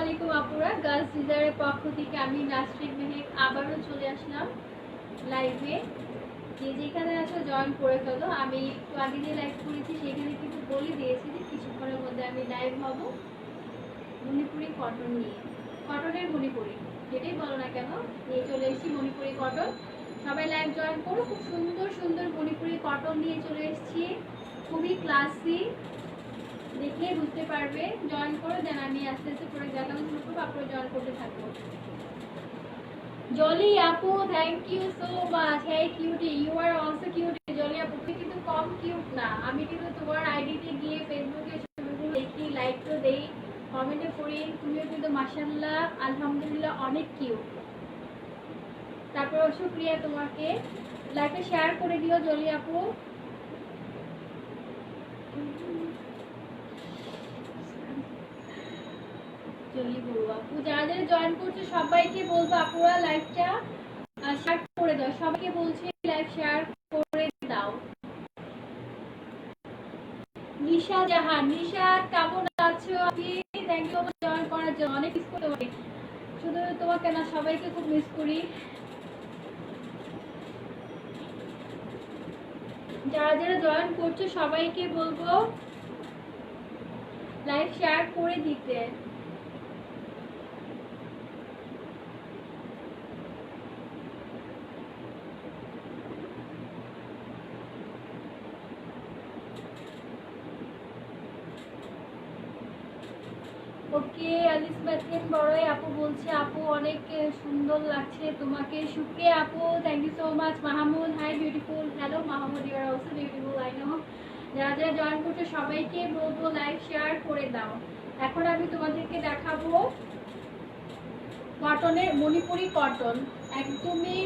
আলাইকুম আপুরা, গার্লস ডিজায়ারের পক্ষ থেকে আমি নাসরিন মেহেক আবারও চলে আসলাম লাইভে। যে যেখানে আসো জয়েন করে ফেলো। আমি একটু আগে যে লাইভ করেছি সেখানে কিন্তু বলে দিয়েছি যে কিছুক্ষণের মধ্যে আমি লাইভ হব মণিপুরি কটন নিয়ে। কটনের মণিপুরি যেটাই বলো না কেন নিয়ে চলে এসেছি মণিপুরি কটন। সবাই লাইভ জয়েন করো। খুব সুন্দর সুন্দর মণিপুরি কটন নিয়ে চলে এসেছি, খুবই ক্লাসি, দেখলে বুঝতে পারবে। জয়েন করো, দেন আমি আস্তে আস্তে প্রোডাক্ট দেখানো শুরু করবো, আপনারা জয়েন করতে থাকবো। জলি আপু থ্যাংক ইউ সো মাচ। হ্যাঁ cutie, you are also cutie. Jolly আপু তুমি কিন্তু কম কিউট না। আমি কিন্তু তোমার আইডিতে গিয়ে ফেসবুকে ছবিগুলো দেখি, লাইক তো দেই, কমেন্টে পড়ি, তুমিও কিন্তু মাশাআল্লাহ আলহামদুলিল্লাহ অনেক কিউট। তারপর শুক্রিয়া তোমাকে, লাইভটা শেয়ার করে দিও জলি আপু। যারা যারা জয়েন করছে সবাইকে বলবো আপুরা লাইভটা শেয়ার করে দাও। সবাইকে বলছি লাইভ শেয়ার করে দাও। নিশা জাহান, নিশা কেমন আছো আপনি? থ্যাংক ইউ জয়েন করার জন্য। অনেক মিস করি তোমাকে, শুধু তোমাকে না সবাইকে খুব মিস করি। যারা যারা জয়েন করছো সবাইকে বলবো লাইভ শেয়ার করে দিতে। ওকে আলিস বাতিন বড়ই আপু বলছে আপু অনেক সুন্দর লাগছে তোমাকে। শুক্রিয়া আপু, thank you so much. Mahmud hi beautiful. Hello Mahmud, you are also beautiful I know. যারা যারা জয়েন করছো সবাইকে বলবো লাইভ শেয়ার করে দাও। এখন আমি তোমাদেরকে দেখাবো কটনের মণিপুরি কটন। একদমই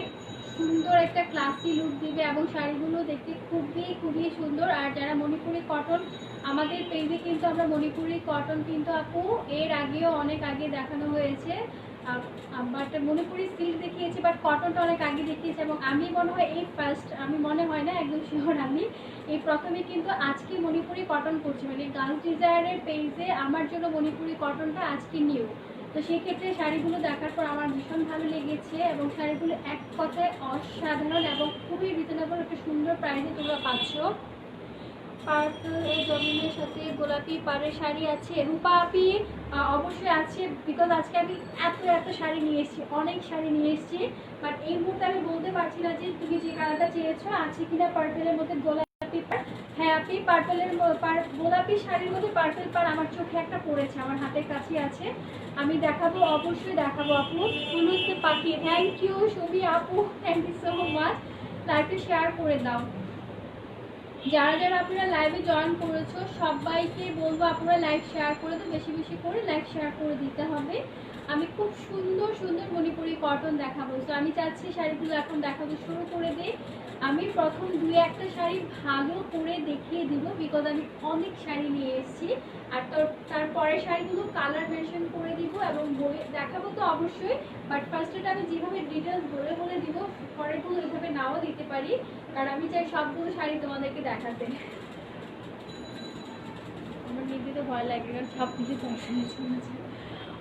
সুন্দর একটা ক্লাসি লুক দিবে এবং শাড়িগুলো দেখতে খুবই খুবই সুন্দর। আর যারা মণিপুরি কটন, আমাদের পেজে কিন্তু আমরা মণিপুরি কটন কিন্তু আপু এর আগেও অনেক আগে দেখানো হয়েছে, বাট মণিপুরি সিল্ক দেখিয়েছি, বাট কটনটা অনেক আগে দেখিয়েছি। এবং আমি মনে হয় এই ফার্স্ট, আমি মনে হয় না একদম শিওর, আমি এই প্রথমে কিন্তু আজকে মণিপুরি কটন করছি, মানে গার্লস ডিজায়ারের পেজে আমার জন্য মণিপুরি কটনটা আজকে নিউ। তো সেক্ষেত্রে শাড়িগুলো দেখার পর আমার ভীষণ ভালো লেগেছে এবং শাড়িগুলো এক কথায় অসাধারণ এবং খুবই রিজনেবল একটা সুন্দর প্রাইসে তোমরা পাচ্ছ। পার্পল এই জমিনের সাথে গোলাপি পাড়ের শাড়ি আছে। রূপা আপি অবশ্যই আছে, বিকজ আজকে আমি এত এত শাড়ি নিয়ে এসেছি, অনেক শাড়ি নিয়ে এসেছি, বাট এই মুহূর্তে আমি বলতে পারছি না যে তুমি যে কালারটা চেয়েছো আছে কিনা পার্পেলের মধ্যে গোলাপি পাড়। হ্যাঁ আপনি পার্পেলের গোলাপি শাড়ির মধ্যে পার্পেল পাড় আমার চোখে একটা পড়েছে, আমার হাতের কাছে আছে, আমি দেখাবো, অবশ্যই দেখাবো আপু। হলুদ পাখি, থ্যাংক ইউ সুমি আপু, থ্যাংক ইউ সো মাচ। লাইভটা শেয়ার করে দাও। যারা যারা আপনারা লাইভে জয়েন করেছো সবাইকে বলবো আপনারা লাইভ শেয়ার করে দাও, বেশি বেশি করে লাইভ শেয়ার করে দিতে হবে। আমি খুব সুন্দর সুন্দর মণিপুরি কটন দেখাবো, তো আমি চাচ্ছি শাড়িগুলো এখন দেখাবো শুরু করে দিই। আমি প্রথম দুই একটা শাড়ি ভালো করে দেখিয়ে দিব, বিকজ আমি অনেক শাড়ি নিয়ে এসেছি। আর তারপরে শাড়িগুলো কালার মেনশন করে দিব এবং বই দেখাবো তো অবশ্যই, বাট ফার্স্টে আমি যেভাবে ডিটেলস বলে বলে দিব, পরেরগুলো এইভাবে নাও দিতে পারি, কারণ আমি চাই সবগুলো শাড়ি তোমাদেরকে দেখাতে। আমার নিতে ভয় লাগে কারণ সব কিছু শুনেছি।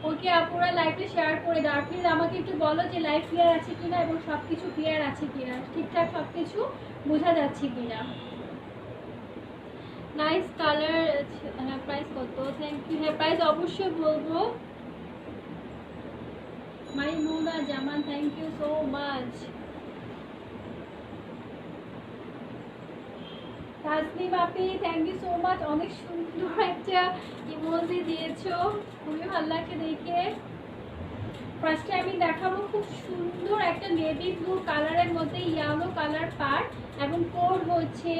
ওকে আপুরা লাইভটা শেয়ার করে দাও। প্লিজ আমাকে একটু বলো যে লাইভ ক্লিয়ার আছে কিনা এবং সব কিছু ক্লিয়ার আছে কিনা, ঠিকঠাক সব কিছু বোঝা যাচ্ছে কিনা। Nice colour. হ্যাঁ প্রাইস কত? Thank you. হ্যাঁ প্রাইস অবশ্যই বলবো। Maimuna Zaman, thank you so much. Tasnim আপি, থ্যাংক ইউ সো মাচ। অনেক সুন্দর একটা ইমোজি দিয়েছো, খুবই ভালো লাগছে দেখে। ফার্স্টে আমি দেখাবো খুব সুন্দর একটা নেভি ব্লু কালারের মধ্যে ইয়েলো কালার পার এবং কোড হচ্ছে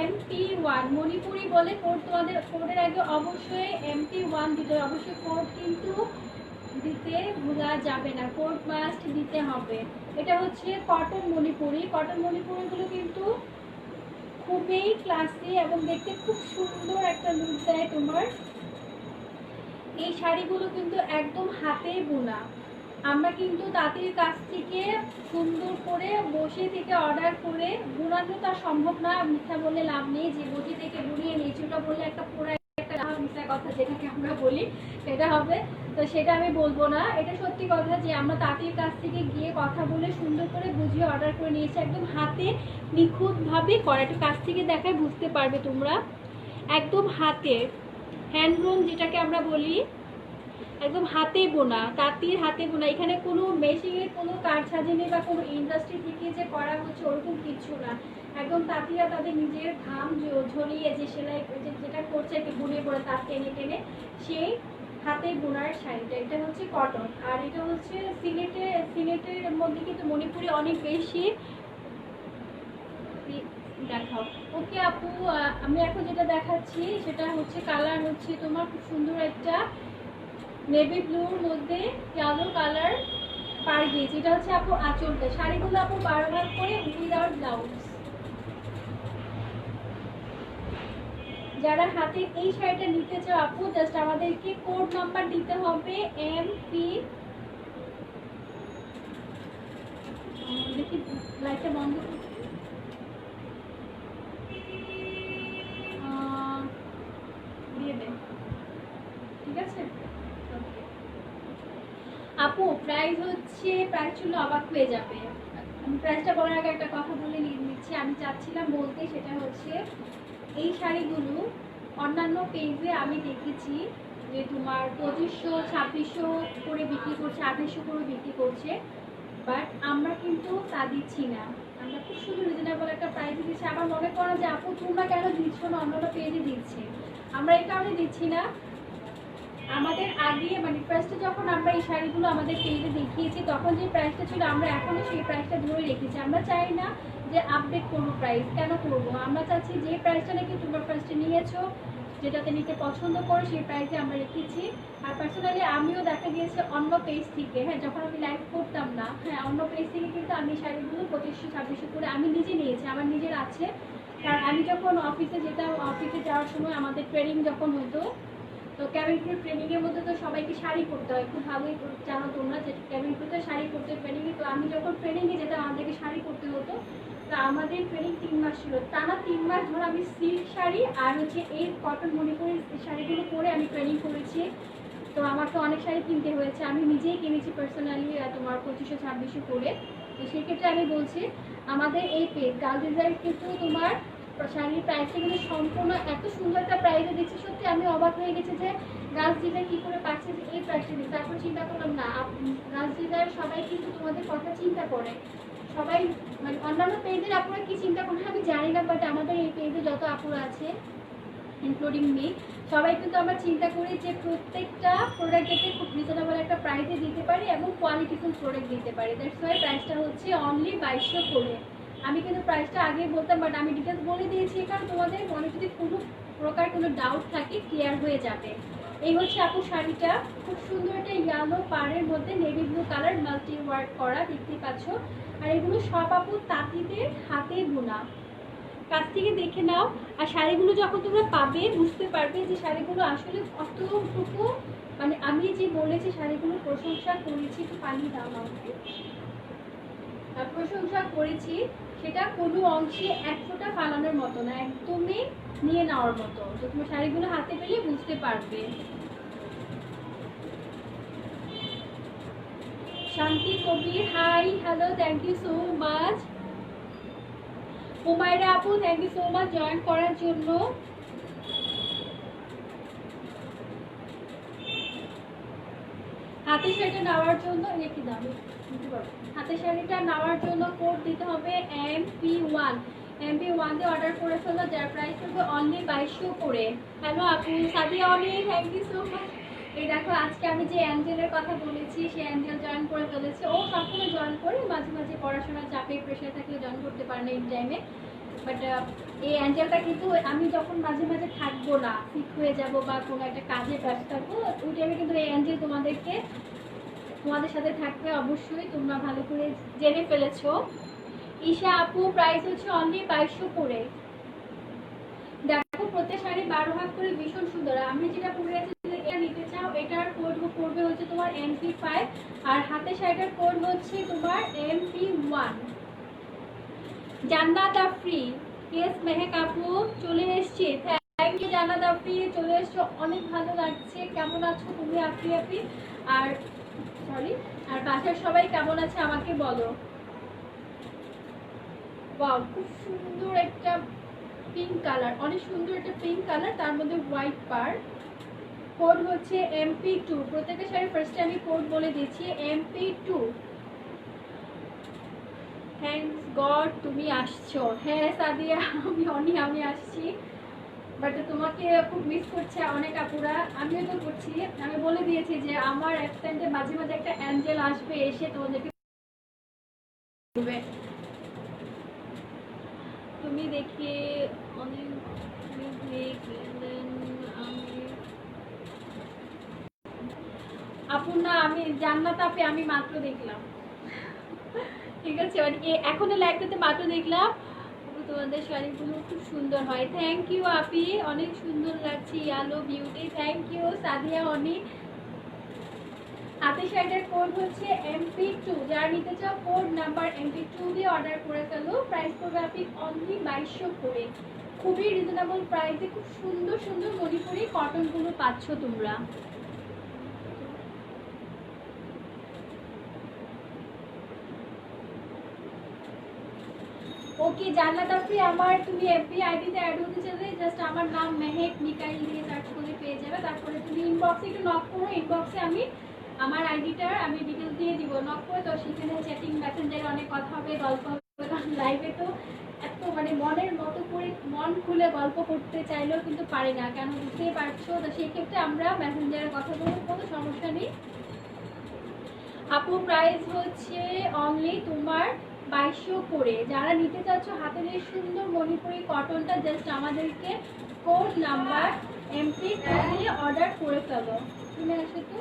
MP1 মণিপুরি বলে কোড। তোমাদের কোডের আগে অবশ্যই MP1 দিতে হবে, অবশ্যই কোড কিন্তু দিতে ভুলা যাবে না, কোড মাস্ট দিতে হবে। এটা হচ্ছে কটন মণিপুরি। কটন মণিপুরিগুলো কিন্তু খুবই ক্লাসি এবং দেখতে খুব সুন্দর একটা লুক দেয় তোমার। এই শাড়িগুলো কিন্তু একদম হাতে বোনা, আমরা কিন্তু তাঁতির কাছ থেকে সুন্দর করে বসে থেকে অর্ডার করে, বোনানো তা সম্ভব না, মিথ্যা বলে লাভ নেই, যে বসে থেকে বুনিয়ে নিয়েছি ওটা বললে একটা পুরো একটা মিথ্যা কথা যেটাকে আমরা বলি সেটা হবে। তো সেটা আমি বলবো না। এটা সত্যি কথা যে আমরা তাঁতির কাছ থেকে গিয়ে কথা বলে সুন্দর করে বুঝিয়ে অর্ডার করে নিয়েছি, একদম হাতে নিখুঁতভাবে করা। একটু কাছ থেকে দেখায় বুঝতে পারবে তোমরা, একদম হাতে হ্যান্ডলুম যেটাকে আমরা বলি, একদম হাতে বোনা, তাঁতির হাতে বোনা। এখানে কোনো মেশিনের কোনো কারসাজি নেই বা কোনো ইন্ডাস্ট্রি থেকে যে করা হচ্ছে ওরকম কিছু না। একদম তাঁতিরা তাদের নিজের ঘাম ঝরিয়ে যে সেলাই যেটা করছে একটা বুনে পড়ে তার টেনে টেনে সেই হাতে বোনার শাড়িটা, এটা হচ্ছে কটন। আর এটা হচ্ছে সিলেটের মধ্যে কিন্তু মণিপুরে অনেক বেশি। দেখাও। ওকে আপু, আমি এখন যেটা দেখাচ্ছি সেটা হচ্ছে কালার হচ্ছে তোমার খুব সুন্দর একটা নেভি ব্লুর মধ্যে কালো কালার পার গেজ। এটা হচ্ছে আপু আঁচলটা। শাড়িগুলো আপু 12 ভাগ করে উইদাউট ব্লাউজ। যারা হাতে এই শাড়িটা নিতে চাও আপু জাস্ট আমাদেরকে কোড নাম্বার দিতে হবে MP, দেখি লাইটটা বন্ধ দিয়ে দেন, ঠিক আছে আপু। প্রাইস হচ্ছে, প্রাইস ছিল অবাক হয়ে যাবে। আমি প্রাইসটা বলার আগে একটা কথা বলে নিয়ে নিচ্ছি, আমি চাচ্ছিলাম বলতে, সেটা হচ্ছে এই শাড়িগুলো অন্যান্য পেজে আমি দেখেছি যে তোমার 2500-2600 করে বিক্রি করছে, 2800 করে বিক্রি করছে, বাট আমরা কিন্তু তা দিচ্ছি না। আমরা খুব সুন্দর রিজনেবল একটা প্রাইসে দিচ্ছি। আবার মনে করো যে আপু তোমরা কেন দিচ্ছ না, অন্যান্য পেজে দিচ্ছে। আমরা এই কারণে দিচ্ছি না, আমাদের আগে মানে ফার্স্টে যখন আমরা এই শাড়িগুলো আমাদের পেজে দেখিয়েছি তখন যে প্রাইসটা ছিল আমরা এখনও সেই প্রাইসটা ধরে রেখেছি। আমরা চাই না যে আপডেট কোনো প্রাইস কেন করবো, আমরা চাচ্ছি যে প্রাইসটা নাকি তোমরা ফার্স্টে নিয়েছো, যেটাতে নিতে পছন্দ করো সেই প্রাইসে আমরা রেখেছি। আর পার্সোনালি আমিও দেখা গিয়েছে অন্য পেজ থেকে, হ্যাঁ যখন আমি লাইভ করতাম না, হ্যাঁ অন্য পেজ থেকে কিন্তু আমি শাড়িগুলো 2500-2600 করে আমি নিজে নিয়েছি, আমার নিজের আছে। কারণ আমি যখন অফিসে যেতাম, অফিসে যাওয়ার সময় আমাদের ট্রেনিং যখন হতো, তো ক্যাবিন ক্রু ট্রেনিংয়ের মধ্যে তো সবাইকে শাড়ি পরতে হয়, খুব ভালোই জানো তোমরা যে ক্যাবিন ক্রুতে শাড়ি পরতে ট্রেনিংয়ে। তো আমি যখন ট্রেনিংয়ে যেতাম আমাদেরকে শাড়ি পরতে হতো। তো আমাদের ট্রেনিং 3 মাস ছিল, টানা 3 মাস ধরে আমি সিল্ক শাড়ি আর হচ্ছে এই কটন মণিপুরি শাড়িগুলো পরে আমি ট্রেনিং করেছি। তো আমার তো অনেক শাড়ি কিনতে হয়েছে, আমি নিজেই কিনেছি পার্সোনালি তোমার 2500-2600 করে। তো সেক্ষেত্রে আমি বলছি আমাদের এই পেজ গার্ল ডিজাইন কিন্তু তোমার শাড়ির প্রাইসটা কিন্তু সম্পূর্ণ এত সুন্দর একটা প্রাইসে দিচ্ছে। সত্যি আমি অবাক হয়ে গেছি যে গার্লস ডিজাইন কী করে পাচ্ছে যে এই প্রাইসটা দিচ্ছে। তারপর চিন্তা করলাম না, গার্লস ডিজাইন সবাই কিন্তু তোমাদের কথা চিন্তা করে, সবাই মানে অন্যান্য পেজের আপুরা কি চিন্তা করে আমি জানি না, বাট আমাদের এই পেজে যত আপুরা আছে ইনক্লুডিং মি, সবাই কিন্তু আমরা চিন্তা করি যে প্রত্যেকটা প্রোডাক্ট যাতে খুব রিজনেবল একটা প্রাইসে দিতে পারি এবং কোয়ালিটিফুল প্রোডাক্ট দিতে পারি। দ্যাটস ওয়াই প্রাইসটা হচ্ছে অনলি 2200 করে। আমি কিন্তু প্রাইসটা আগে বলতাম, বাট আমি ডিটেলস বলে দিয়েছি কারণ তোমাদের মনে যদি কোনো প্রকার কোনো ডাউট থাকে ক্লিয়ার হয়ে যাবে। এই হচ্ছে আপু শাড়িটা, খুব সুন্দর একটা ইয়েলো পাড়ের মধ্যে navy blue colour multi work করা, দেখতে পাচ্ছ। আর এগুলো সব আপু তাঁতিদের হাতে বোনা, কাছ থেকে দেখে নাও। আর শাড়িগুলো যখন তোমরা পাবে বুঝতে পারবে যে শাড়িগুলো আসলে কতটুকু, মানে আমি যে বলেছি শাড়িগুলো প্রশংসা করেছি, একটু পানি দাও আমাকে, প্রশংসা করেছি সেটা কোনো অংশে এক ফোঁটা ফালানোর মতো না, একদমই নিয়ে নেওয়ার মতো। তো তুমি শাড়িগুলো হাতে পেলে বুঝতে পারবে। Shanti Kabir hi, hello, thank you so much. Humaira আপু thank you so much join করার জন্য। হাতের শাড়িটা নেওয়ার জন্য কি দাম, হাতের শাড়িটা নেওয়ার জন্য কোড দিতে হবে MP1। MP1 দিয়ে অর্ডার করে ফেলো, যার প্রাইস হবে অনলি 2200 করে। হ্যালো আপু সাদিয়া অনেক থ্যাংক ইউ সো মাচ। এই দেখো আজকে আমি যে অ্যাঞ্জেলের কথা বলেছি সে অ্যাঞ্জেল জয়েন করে ফেলেছে। ও সবসময় জয়েন করে, মাঝে মাঝে পড়াশোনার চাপে প্রেশার থাকলে জয়েন করতে পারে না এই টাইমে। বাট এই অ্যাঞ্জেলটা কিন্তু আমি যখন মাঝে মাঝে থাকবো না, ঠিক হয়ে যাব বা কোনো একটা কাজে ব্যস্ত থাকবো, ওই টাইমে কিন্তু এই অ্যাঞ্জেল তোমাদের সাথে থাকবে অবশ্যই, তোমরা ভালো করে জেনে ফেলেছো। ঈশা আপু প্রাইস হচ্ছে অনলি 2200 করে। দেখো প্রত্যেক শাড়ি 12 ভাগ করে ভীষণ সুন্দর। আমি যেটা পরে আছি এটা নিতে চাও, এটার কোড পড়বে হচ্ছে তোমার MP5 আর হাতে শাড়িটার কোড হচ্ছে তোমার MP1। জান্নাত আফরি, ইয়েস মেহেক আপু চলে এসছে, থ্যাংক ইউ জান্নাত আপনি, চলে এসছো, অনেক ভালো লাগছে। কেমন আছো তুমি আপনি আপনি? আর সরি, আর বাসার সবাই কেমন আছে আমাকে বলো। ওয়াও, খুব সুন্দর একটা পিঙ্ক কালার, অনেক সুন্দর একটা পিঙ্ক কালার, তার মধ্যে হোয়াইট পার। কোড হচ্ছে MP2। প্রত্যেকটা শাড়ি ফার্স্টে আমি কোড বলে দিচ্ছি, MP2। থ্যাংকস গড তুমি আসছো। হ্যাঁ সাদিয়া, আমি আসছি, বাট তোমাকে খুব মিস করছে অনেক আপুরা, আমিও তো করছি। আমি বলে দিয়েছি যে আমার অ্যাবসেন্টে মাঝে মাঝে একটা অ্যাঞ্জেল আসবে, এসে তোমাদেরকে বলবে। তুমি দেখে অনেক আপু না, আমি জান্নাত আপে আমি মাত্র দেখলাম, ঠিক আছে, মানে এখন লাইভটাতে মাত্র দেখলাম। তোমাদের শাড়িগুলো খুব সুন্দর হয়। থ্যাংক ইউ আপি, অনেক সুন্দর লাগছে, yellow beauty. Thank you Sadia Oni. হাতের শাড়িটার কোড হচ্ছে MP2। যারা নিতে চাও কোড নাম্বার MP2 দিয়ে অর্ডার করে ফেলো। প্রাইস পড়বে আপনি অনলি 2200 করে। খুবই রিজনেবল প্রাইসে খুব সুন্দর সুন্দর মণিপুরি কটনগুলো পাচ্ছ তোমরা। ওকে জান্নাত আপনি, আমার তুমি এফবি আইডিতে অ্যাড হতে চাইলে জাস্ট আমার নাম মেহেক মিকাইল দিয়ে সার্চ করে পেয়ে যাবে। তারপরে তুমি ইনবক্সে একটু নক করো, ইনবক্সে আমি আমার আইডিটার আমি ডিটেলস দিয়ে দিব, নক করে। তো সেখানে চ্যাটিং মেসেঞ্জারে অনেক কথা হবে, গল্প হবে, কারণ লাইভে তো এত মানে মনের মতো করে মন খুলে গল্প করতে চাইলেও কিন্তু পারি না, কেন বুঝতেই পারছো। তো সেই ক্ষেত্রে আমরা মেসেঞ্জারে কথা বলবো, কোনো সমস্যা নেই। আপু প্রাইস হচ্ছে অনলি তোমার 2200 করে। যারা নিতে চাচ্ছ হাতের এই সুন্দর মণিপুরি কটনটা, জাস্ট আমাদেরকে কোড নাম্বার MP2 দিয়ে অর্ডার করে ফেলো। শুনে আসো তো,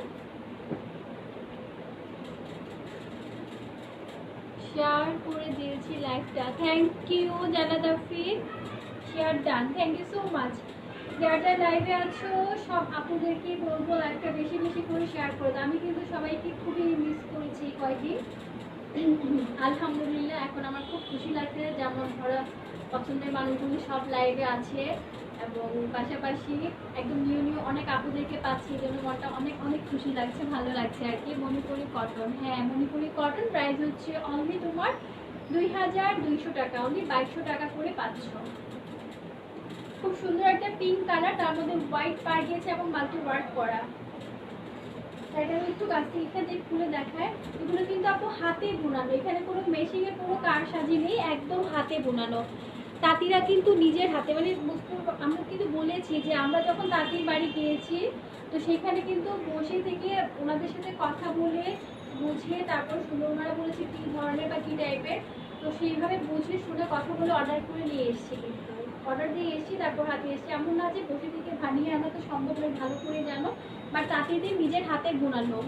শেয়ার করে দিয়েছি লাইভটা। Thank you Jannat Afrin, share done, thank you so much. যারা লাইভে আছো সব আপুদেরকে বলবো লাইভটা বেশি বেশি করে শেয়ার করে দাও। আমি কিন্তু সবাইকে খুবই মিস করেছি কয়েকদিন। আলহামদুলিল্লাহ এখন আমার খুব খুশি লাগছে, যেমন ধরো পছন্দের মানুষগুলো সব লাইভে আছে, এবং পাশাপাশি একদম নিউ নিউ অনেক আপুদেরকে পাচ্ছি, এই জন্য মনটা অনেক অনেক খুশি লাগছে, ভালো লাগছে আর কি। মণিপুরি কটন, হ্যাঁ মণিপুরি কটন প্রাইস হচ্ছে অনলি তোমার 2200 টাকা, অনলি 2200 টাকা করে পাচ্ছ। খুব সুন্দর একটা পিঙ্ক কালার, তার মধ্যে হোয়াইট পার গিয়েছে এবং মাল্টি ওয়ার্ক করা। এটা একটু কাছ থেকে এখানে খুলে দেখায়, এগুলো কিন্তু আপু হাতে বোনানো, এখানে কোনো মেশিনের কোনো কারসাজি নেই, একদম হাতে বোনানো। তাঁতিরা কিন্তু নিজের হাতে, মানে আমরা কিন্তু বলেছি যে আমরা যখন তাঁতির বাড়ি গিয়েছি, তো সেখানে কিন্তু বসে থেকে ওনাদের সাথে কথা বলে বুঝে তারপর শুনে, ওনারা বলেছে কী ধরনের বা কী টাইপের, তো সেইভাবে বুঝে শুনে কথা বলে অর্ডার করে নিয়ে এসেছি, কিন্তু অর্ডার দিয়ে এসেছি তারপর হাতে এসেছি। এমন না যে বসে থেকে বানিয়ে আনা তো সম্ভব নয়, ভালো করে জানো, বাট তাঁতিদের নিজের হাতে বোনানো।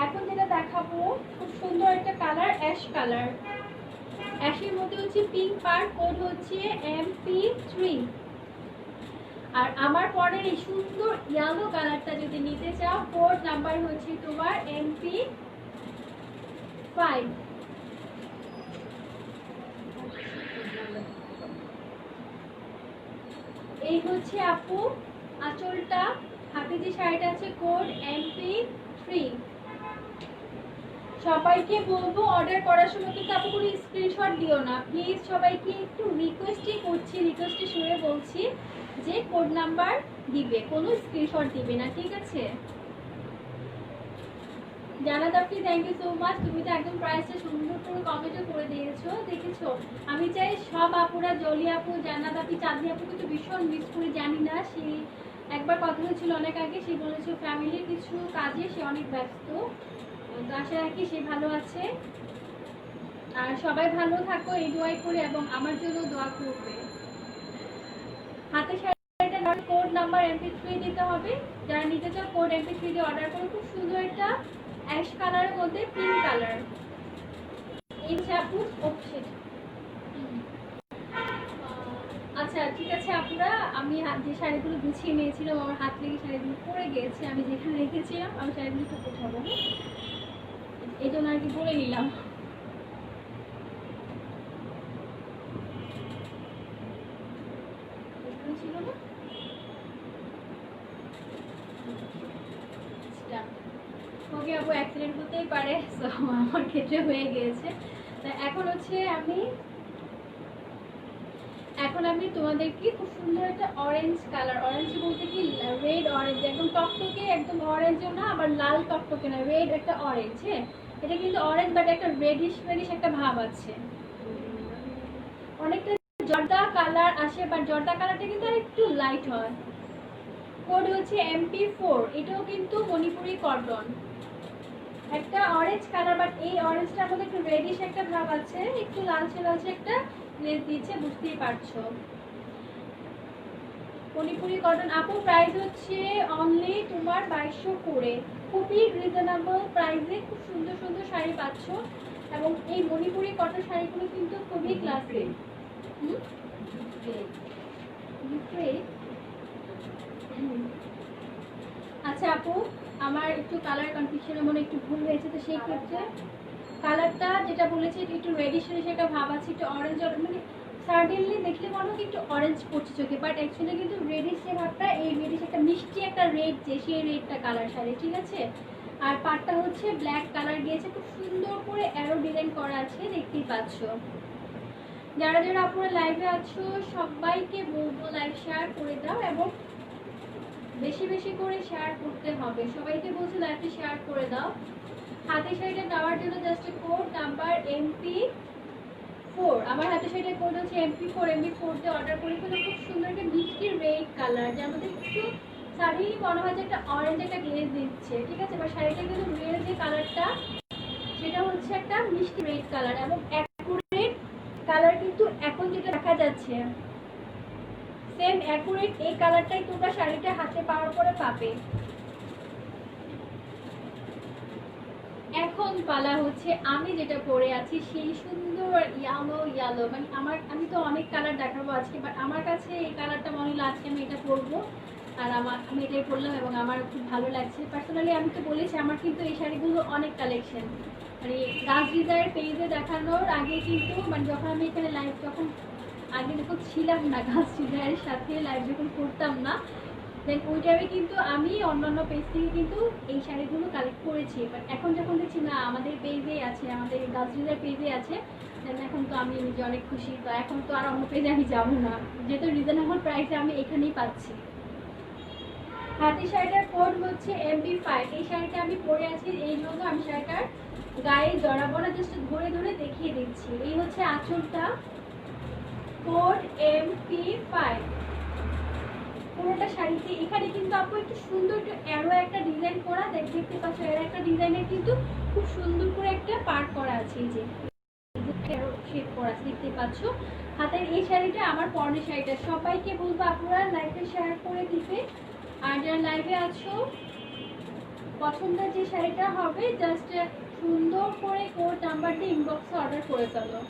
এখন যেটা দেখাবো খুব সুন্দর একটা কালার, অ্যাশ কালার, অ্যাশের মধ্যে হচ্ছে পিঙ্ক পার, কোড হচ্ছে MP3। আর আমার পরের এই সুন্দর ইয়েলো কালারটা যদি নিতে চাও, কোড নাম্বার হচ্ছে তোমার MP5। এই হচ্ছে আপু আঁচলটা, হাতে যে শাড়িটা আছে কোড MP3। সবাইকে বলবো অর্ডার করার সময় কিন্তু আপু কোনো স্ক্রিনশট দিও না প্লিজ, সবাইকে একটু রিকোয়েস্টই করছি, রিকোয়েস্টে শুনে বলছি যে কোড নাম্বার দিবে, কোনো স্ক্রিনশট দিবে না, ঠিক আছে। জানাত আপনি থ্যাংক ইউ সো মাচ, তুমি তো একদম প্রাইসটা সুন্দর করে কমেন্টও করে দিয়েছো, দেখেছো। আমি চাই সব আপুরা, জলি আপু, জান্নাত আপু, চাঁদনি আপু কিন্তু ভীষণ মিস করে, জানি না সেই একবার কথা হয়েছিল অনেক আগে, সে বলেছে ফ্যামিলির কিছু কাজে সে অনেক ব্যস্ত, তো আশা রাখি সে ভালো আছে। আর সবাই ভালো থাকো এই দোয়াই করে, এবং আমার জন্য দোয়া করবে। হাতে শাড়িটা কোড নাম্বার MP3 দিতে হবে। যারা নিতে চাও কোড MP3 দিয়ে অর্ডার করো। খুব সুন্দর একটা অ্যাশ কালারের মধ্যে পিঙ্ক কালার, এই আপু অপশন। আচ্ছা ঠিক আছে আপুরা, আমি যে শাড়িগুলো গুছিয়ে নিয়েছিলাম আমার হাত লেগে শাড়িগুলো পরে গিয়েছে, আমি যেখানে রেখেছিলাম আমি শাড়িগুলো একটু কোথাবো, এই জন্য আর কি বলে নিলাম। রোগে আপু অ্যাক্সিডেন্ট হতেই পারে, সো আমার ক্ষেত্রে হয়ে গিয়েছে। তো এখন আমি তোমাদেরকে খুব সুন্দর একটা অরেঞ্জ কালার, অরেঞ্জ বলতে কি রেড অরেঞ্জ, একদম টকটকে, একদম অরেঞ্জও না আবার লাল টকটকে না, রেড একটা অরেঞ্জ। হ্যাঁ, এটা কিন্তু অরেঞ্জ বাট একটা রেডিশ রেডিশ একটা ভাব আছে, অনেকটা জর্দা কালার আসে, বাট জর্দা কালারটা কিন্তু আর একটু লাইট হয়। কোড হচ্ছে MP4, এটাও কিন্তু মণিপুরি কটন, একটা অরেঞ্জ কালার, বাট এই অরেঞ্জটার মধ্যে একটু রেডিশ একটা ভাব আছে, একটু লালচে লালচে একটা গ্লেজ দিচ্ছে, বুঝতেই পারছো। মণিপুরি কটন আপু প্রাইস হচ্ছে অনলি তোমার 2200 করে, খুবই রিজনেবল প্রাইসে খুব সুন্দর সুন্দর শাড়ি পাচ্ছ। এবং এই মণিপুরি কটন শাড়িগুলো কিন্তু খুবই ক্লাসি। আচ্ছা আপু, আমার একটু কালার কনফিউশনের মনে একটু ভুল হয়েছে, তো সেই ক্ষেত্রে কালারটা যেটা বলেছি একটু রেডিশ রেডিশ একটা ভাব আছে, একটু অরেঞ্জ, মানে সাডেনলি দেখলে মনে হয় একটু অরেঞ্জ পড়ছে চোখে, বাট অ্যাকচুয়ালি কিন্তু রেডিশ যে ভাবটা, এই রেডিশ একটা মিষ্টি একটা রেড, যে সেই রেডটা কালার শাড়ি, ঠিক আছে। আর পাটটা হচ্ছে ব্ল্যাক কালার গিয়েছে, খুব সুন্দর করে অ্যারো ডিজাইন করা আছে, দেখতেই পাচ্ছ। যারা যারা আপনারা লাইভে আছো সবাইকে বলবো লাইভ শেয়ার করে দাও, এবং বেশি বেশি করে শেয়ার করতে হবে, সবাইকে বলছি লাইভে শেয়ার করে দাও। হাতে শাড়িটা দেওয়ার জন্য জাস্ট কোড নাম্বার MP4, আমার হাতে শাড়িটার কোড হচ্ছে MP4 তে অর্ডার করে ফেলো। খুব সুন্দর একটা মিষ্টি রেড কালার, যার মধ্যে একটু শাড়ি মনে হয় যে একটা অরেঞ্জ একটা গ্লেজ দিচ্ছে, ঠিক আছে। বা শাড়িটা কিন্তু রিয়েল যে কালারটা সেটা হচ্ছে একটা মিষ্টি রেড কালার, এবং অ্যাকুরেট কালার কিন্তু এখন যেটা দেখা যাচ্ছে সেম অ্যাকুরেট এই কালারটাই তোমরা শাড়িটা হাতে পাওয়ার পরে পাবে। এখন পালা হচ্ছে আমি যেটা পরে আছি সেই সুন্দর ইয়ালো, মানে আমি তো অনেক কালার দেখাবো আজকে, বাট আমার কাছে এই কালারটা মনে হলো আজকে আমি এটা পরবো, আর আমি এটাই পরলাম এবং আমার খুব ভালো লাগছে। পার্সোনালি আমি তো বলেছি আমার কিন্তু এই শাড়িগুলো অনেক কালেকশন, মানে গাছ ডিজাইনের পেজে দেখানোর আগে কিন্তু, মানে যখন আমি এখানে লাইভ আগে যখন ছিলাম না, গাছ ডিজাইনের সাথে লাইভ যখন করতাম না, দেন ওই টাইমে কিন্তু আমি অন্যান্য পেজ থেকে কিন্তু এই শাড়িগুলো কালেক্ট করেছি। বাট এখন যখন দেখছি না আমাদের পেজে আছে, আমাদের গাছ ডিজাইনের পেজে আছে, দেন এখন তো আমি নিজে অনেক খুশি। তো এখন তো আর অন্য পেজে আমি যাবো না, যেহেতু রিজনেবল প্রাইসে আমি এখানেই পাচ্ছি। হাতি শাড়িটার কোড হচ্ছে MP5, এই শাড়িটা আমি পরে আছি এই জন্য আমি শাড়িটার গায়ে জড়াবো না, জাস্ট ধরে ধরে দেখিয়ে দিচ্ছি। এই হচ্ছে আঁচলটা, কোড MP5 পুরোটা শাড়িতে। এখানে কিন্তু আপু একটু সুন্দর একটু অ্যারো একটা ডিজাইন করা, দেখতে পাচ্ছ এর একটা ডিজাইনের কিন্তু খুব সুন্দর করে একটা পার্ট করা আছে, এই যে অ্যারো শেপ করা আছে, দেখতে পাচ্ছ। হাতের এই শাড়িটা আমার পরনের শাড়িটা, সবাইকে বলবো আপনারা লাইভে শেয়ার করে দিতে। আর যারা লাইভে আছো পছন্দের যে শাড়িটা হবে জাস্ট সুন্দর করে কোড নাম্বার দিয়ে ইনবক্সে অর্ডার করে ফেলো।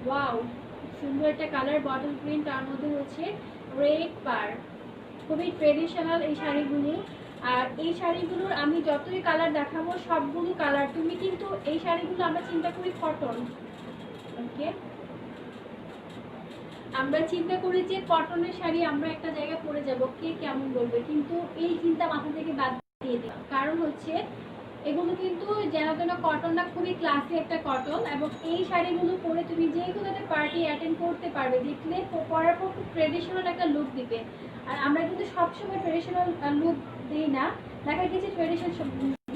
ওয়াও, সুন্দর একটা কালার বটল গ্রিন, তার মধ্যে হচ্ছে রেড পার, খুবই ট্রেডিশনাল এই শাড়িগুলো। আর এই শাড়িগুলোর আমি যতই কালার দেখাবো সবগুলো কালার, তুমি কিন্তু এই শাড়িগুলো আমরা চিন্তা করি কটন, ওকে, আমরা চিন্তা করি যে কটনের শাড়ি আমরা একটা জায়গায় পরে যাব, কে কেমন বলবে, কিন্তু এই চিন্তা মাথা থেকে বাদ দিয়ে দিলাম। কারণ হচ্ছে এগুলো কিন্তু যেন তেন কটন না, খুবই ক্লাসি একটা কটন, এবং এই শাড়িগুলো পরে তুমি যে কোনো একটা পার্টি অ্যাটেন্ড করতে পারবে, দেখলে পরার পর খুব ট্রেডিশনাল একটা লুক দিবে। আর আমরা কিন্তু সবসময় ট্রেডিশনাল লুক দিই না, দেখা গেছে বিশেষ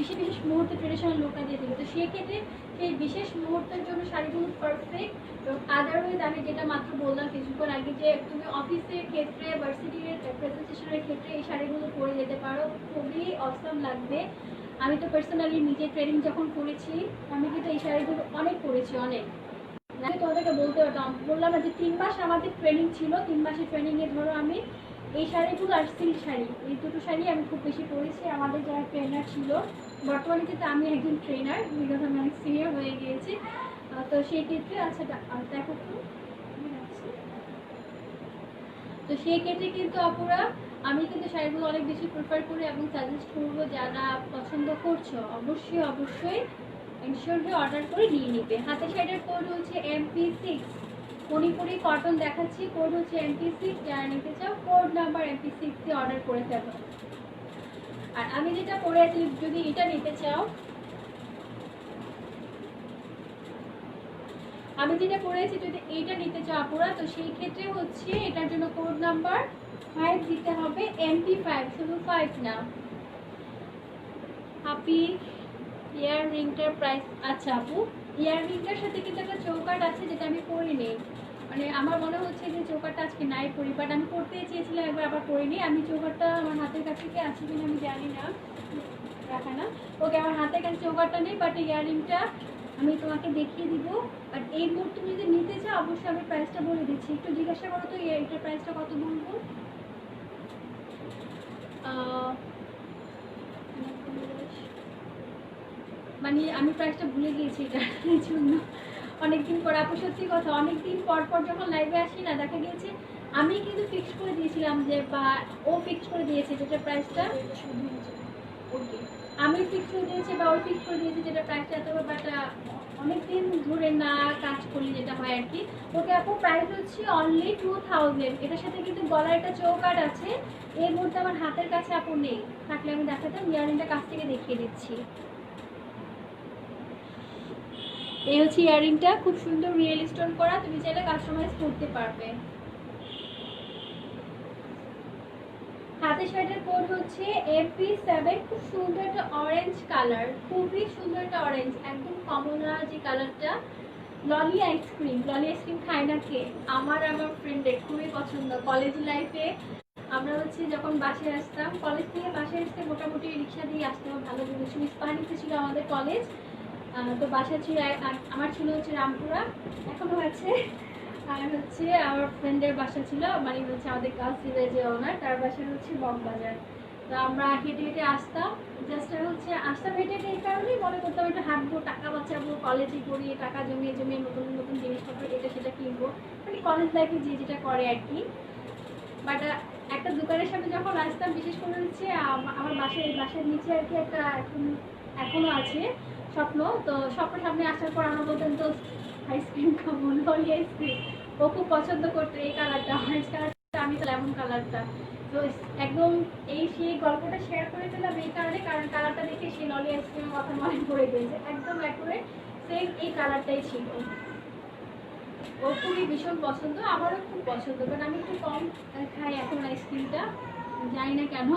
বিশেষ মুহূর্তে ট্রেডিশনাল লুকটা দিয়ে দেবে, তো সেক্ষেত্রে সেই বিশেষ মুহূর্তের জন্য শাড়িগুলো পারফেক্ট। এবং আদারওয়াইজ আমি যেটা মাত্র বললাম কিছুক্ষণ আগে, যে তুমি অফিসের ক্ষেত্রে, ভার্সিটির প্রেজেন্টেশনের ক্ষেত্রে এই শাড়িগুলো পরে যেতে পারো, খুবই অসম লাগবে। আমি তো পার্সোনালি নিজে ট্রেনিং যখন করেছি আমি কিন্তু এই শাড়িগুলো অনেক পরেছি, অনেক। আমি তোমাদেরকে বলতে পারতাম, বললাম না যে 3 মাস আমাদের ট্রেনিং ছিল, 3 মাসের ট্রেনিংয়ে ধরো আমি এই শাড়িগুলো আর সিল্ক শাড়ি, এই দুটো শাড়ি আমি খুব বেশি পরেছি। আমাদের যারা ট্রেনার ছিল, বর্তমানে কিন্তু আমি একজন ট্রেনার, বিকজ আমি অনেক সিনিয়র হয়ে গিয়েছি, তো সেই ক্ষেত্রে আচ্ছা দেখো তো সেই ক্ষেত্রে কিন্তু আপুরা আমি কিন্তু শাড়িগুলো অনেক বেশি প্রেফার করি এবং সাজেস্ট করবো যারা পছন্দ করছো অবশ্যই অবশ্যই এনশিওর হয়ে অর্ডার করে নিয়ে নিবে। হাতে শাড়ির কোড হচ্ছে MP6, মণিপুরি কটন দেখাচ্ছি, কোড হচ্ছে MP6, যারা নিতে চাও কোড নাম্বার MP6 দিয়ে অর্ডার করে ফেলো। আর আমি যেটা পরে আছি, যদি এটা নিতে চাও, আমি যেটা পরেছি যদি এইটা নিতে চাও আপুরা, তো সেই ক্ষেত্রে হচ্ছে এটার জন্য কোড নাম্বার 5 দিতে হবে, MP5, শুধু 5 না। আপি ইয়ার রিংটার প্রাইস, আচ্ছা আপু ইয়ার রিংটার সাথে কিন্তু একটা চৌকাট আছে যেটা আমি পরিনি, মানে আমার মনে হচ্ছে যে চৌকাটটা আজকে নাই পরি, বাট আমি পরতে চেয়েছিলাম একবার, আবার পরিনি। আমি চৌকাটটা আমার হাতের কাছে কি আছে কিনা আমি জানি না, রাখা না। ওকে, আমার হাতের কাছে চৌকাটটা নেই, বাট ইয়াররিংটা আমি তোমাকে দেখিয়ে দিব। বাট এই মুহূর্তে তুমি যদি নিতে চাও অবশ্যই আমি প্রাইসটা বলে দিচ্ছি, একটু জিজ্ঞাসা করো তো এইটার প্রাইসটা কত বলবো। মানে আমি প্রাইসটা ভুলে গিয়েছি এটার জন্য, অনেকদিন পর আপু, সত্যি কথা অনেকদিন পর পর যখন লাইভে আসি না, দেখা গিয়েছে আমি কিন্তু ফিক্স করে দিয়েছিলাম যে, বা ও ফিক্স করে দিয়েছে যেটা প্রাইসটা, ওকে আমি ফিক্স করে দিয়েছি বা ও ফিক্স করে দিয়েছে যেটা প্রাইসটা এত, বাট অনেকদিন ধরে না কাজ করলে যেটা হয় আর কি। ওকে আপু, প্রাইস হচ্ছে অনলি 2000। এটার সাথে কিন্তু গলার একটা চৌকাট আছে, এই মুহূর্তে আমার হাতের কাছে আপু নেই, থাকলে আমি দেখাতাম। ইয়াররিংটা কাছ থেকে দেখিয়ে দিচ্ছি। এই হচ্ছে ইয়াররিংটা, খুব সুন্দর রিয়েল স্টোন করা, তুমি চাইলে কাস্টমাইজ করতে পারবে। হাতের শাড়িটার কোড হচ্ছে MP7, খুব সুন্দর একটা অরেঞ্জ কালার, খুবই সুন্দর একটা অরেঞ্জ, একদম কমলা যে কালারটা। ললি আইসক্রিম, ললি আইসক্রিম খায় না কে? আমার ফ্রেন্ডের খুবই পছন্দ। কলেজ লাইফে আমরা হচ্ছে যখন বাসে আসতাম, কলেজ থেকে বাসে আসতে মোটামুটি রিক্সা দিয়ে আসতে ভালো বলেছিল, ইস্পাহানিতে ছিল আমাদের কলেজ। তো বাসা ছিল, আমার ছিল হচ্ছে রামপুরা, এখনো আছে। আর হচ্ছে আমার ফ্রেন্ডের বাসা ছিল, মানে হচ্ছে আমাদের গার্লস ভিলেজে ওনার, তার বাসা হচ্ছে বকবাজার। তো আমরা হেঁটে হেঁটে আসতাম, জাস্ট হচ্ছে আসতাম হেঁটে হেঁটে, এই কারণেই মনে করতাম একটু হাঁটবো, টাকা বাঁচাবো, কলেজে পড়ি, টাকা জমিয়ে জমিয়ে নতুন নতুন জিনিসপত্র এটা সেটা কিনবো, মানে কলেজ লাইফে যে যেটা করে আর কি। বাট একটা দোকানের সামনে যখন আসতাম, বিশেষ করে হচ্ছে আমার বাসার নিচে আর কি একটা এখনো আছে স্বপ্ন, তো স্বপ্নের সামনে আসার পর আমরা বলতাম তো আইসক্রিম খাবো, ললি আইসক্রিম। ও খুব পছন্দ করতো এই কালারটা, অরেঞ্জ কালারটা, আমি তো লেমন কালারটা। তো একদম সেই গল্পটা শেয়ার করে দিলাম এই কারণে, কারণ কালারটা দেখে সেই ললি আইসক্রিমের কথা মনে পড়ে গিয়েছে, একদম অ্যাকুরেট সেম এই কালারটাই ছিল। ও খুবই ভীষণ পছন্দ, আমারও খুব পছন্দ, বাট আমি একটু কম খাই এখন আইসক্রিমটা, জানি না কেন,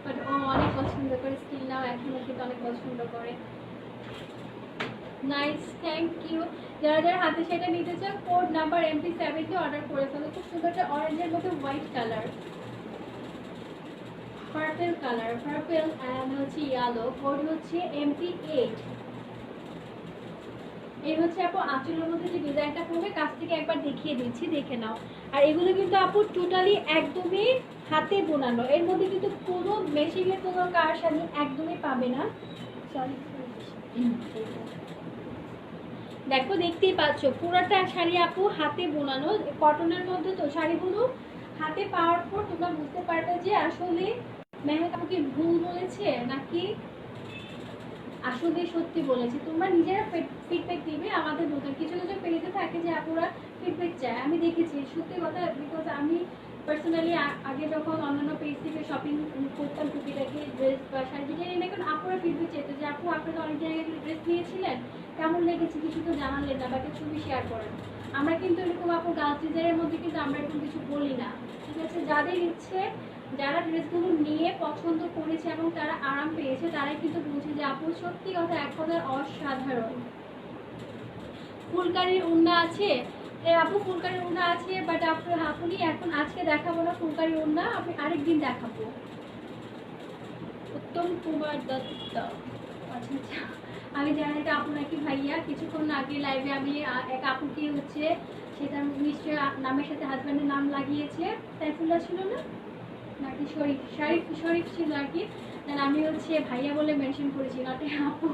বাট ও অনেক পছন্দ করে, স্টিল নাও এখনও কিন্তু অনেক পছন্দ করে। Nice, thank you. যারা যারা হাতে সেটা নিতে চাও কোড নাম্বার MP7 কে অর্ডার করে ফেলো। খুব সুন্দর একটা অরেঞ্জের মধ্যে white colour, purple colour, purple and হচ্ছে ইয়েলো, কোড হচ্ছে MP8। এই হচ্ছে আপু আঁচলের মধ্যে যে ডিজাইনটা করবে, কাছ থেকে একবার দেখিয়ে দিচ্ছি, দেখে নাও। আর এগুলো কিন্তু আপু টোটালি একদমই হাতে বোনানো, এর মধ্যে কিন্তু কোনো মেশিনের কোনো কারসাজি একদমই পাবে না। সরি, দেখো দেখতেই পাচ্ছ পুরোটা শাড়ি আপু হাতে বোনানো, কটনের মধ্যে, তো শাড়িগুলো হাতে পাওয়ার পর তোমরা বুঝতে পারবে যে আসলে মেহেক আপু কি ভুল বলেছে নাকি আসলে সত্যি বলেছে। তোমরা নিজেরা ফিডব্যাক দিবে। আমাদের নতুন কিছু কিছু পেজে থাকে যে আপুরা ফিডব্যাক চায়, আমি দেখেছি সত্যি কথা, বিকজ আমি পার্সোনালি আগে যখন অন্যান্য পেজ থেকে শপিং করতাম টুকিটাকি ড্রেস বা শাড়ি যেটা নিয়ে, এখন আপুরা ফিডব্যাক চাইতো যে আপু আপনারা অনেক জায়গায় ড্রেস নিয়েছিলেন, কেমন লেগেছে কিছু তো জানালেন না বা একটা ছবি শেয়ার করেন। আমরা কিন্তু এরকম আপু গার্লস ডিজাইনের মধ্যে কিন্তু আমরা এরকম কিছু বলি না, ঠিক আছে? যাদের ইচ্ছে, যারা ড্রেসগুলো নিয়ে পছন্দ করেছে এবং তারা আরাম পেয়েছে, তারাই কিন্তু বলছে যে আপু সত্যি কথা এক কথায় অসাধারণ। ফুলকারির ওড়না আছে, আপু ফুলকারির ওড়না আছে, বাট আপনি এখন আজকে দেখাবো না ফুলকারির ওড়না, আমি আরেকদিন দেখাবো। উত্তম কুমার দত্ত, আচ্ছা আমি জানি এটা আপু নাকি ভাইয়া। কিছুক্ষণ আগে লাইভে আমি এক আপুকে হচ্ছে, সেটা নিশ্চয়ই নামের সাথে হাজব্যান্ডের নাম লাগিয়েছে, সাইফুল্লাহ ছিল না নাকি শরীফ ছিল আর কি, দেন আমি হচ্ছে ভাইয়া বলে মেনশন করেছি, নট আপু।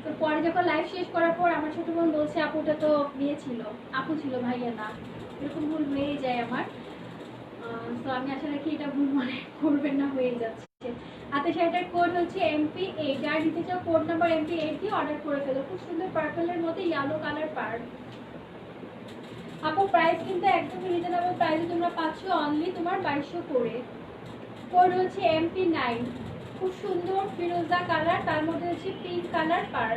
তো পরে যখন লাইভ শেষ করার পর আমার ছোট বোন বলছে আপুটা তো মেয়ে ছিল, আপু ছিল, ভাইয়া না, এরকম ভুল হয়ে যায় আমার। তো আমি আশা রাখি এটা ভুল মনে করবেন না, হয়ে যাচ্ছে। হাতে শাড়িটার কোড হচ্ছে MP8, যার দিতে চাও কোড নাম্বার MP8 দিয়ে অর্ডার করে ফেলো। খুব সুন্দর পার্পলের মধ্যে ইয়েলো কালার পার্ট। আপু প্রাইস কিন্তু একদমই রিজনেবল প্রাইসে তোমরা পাচ্ছ, অনলি তোমার 2200 করে। কোড হচ্ছে MP9। খুব সুন্দর ফিরোজা কালার, তার মধ্যে হচ্ছে পিঙ্ক কালার পার।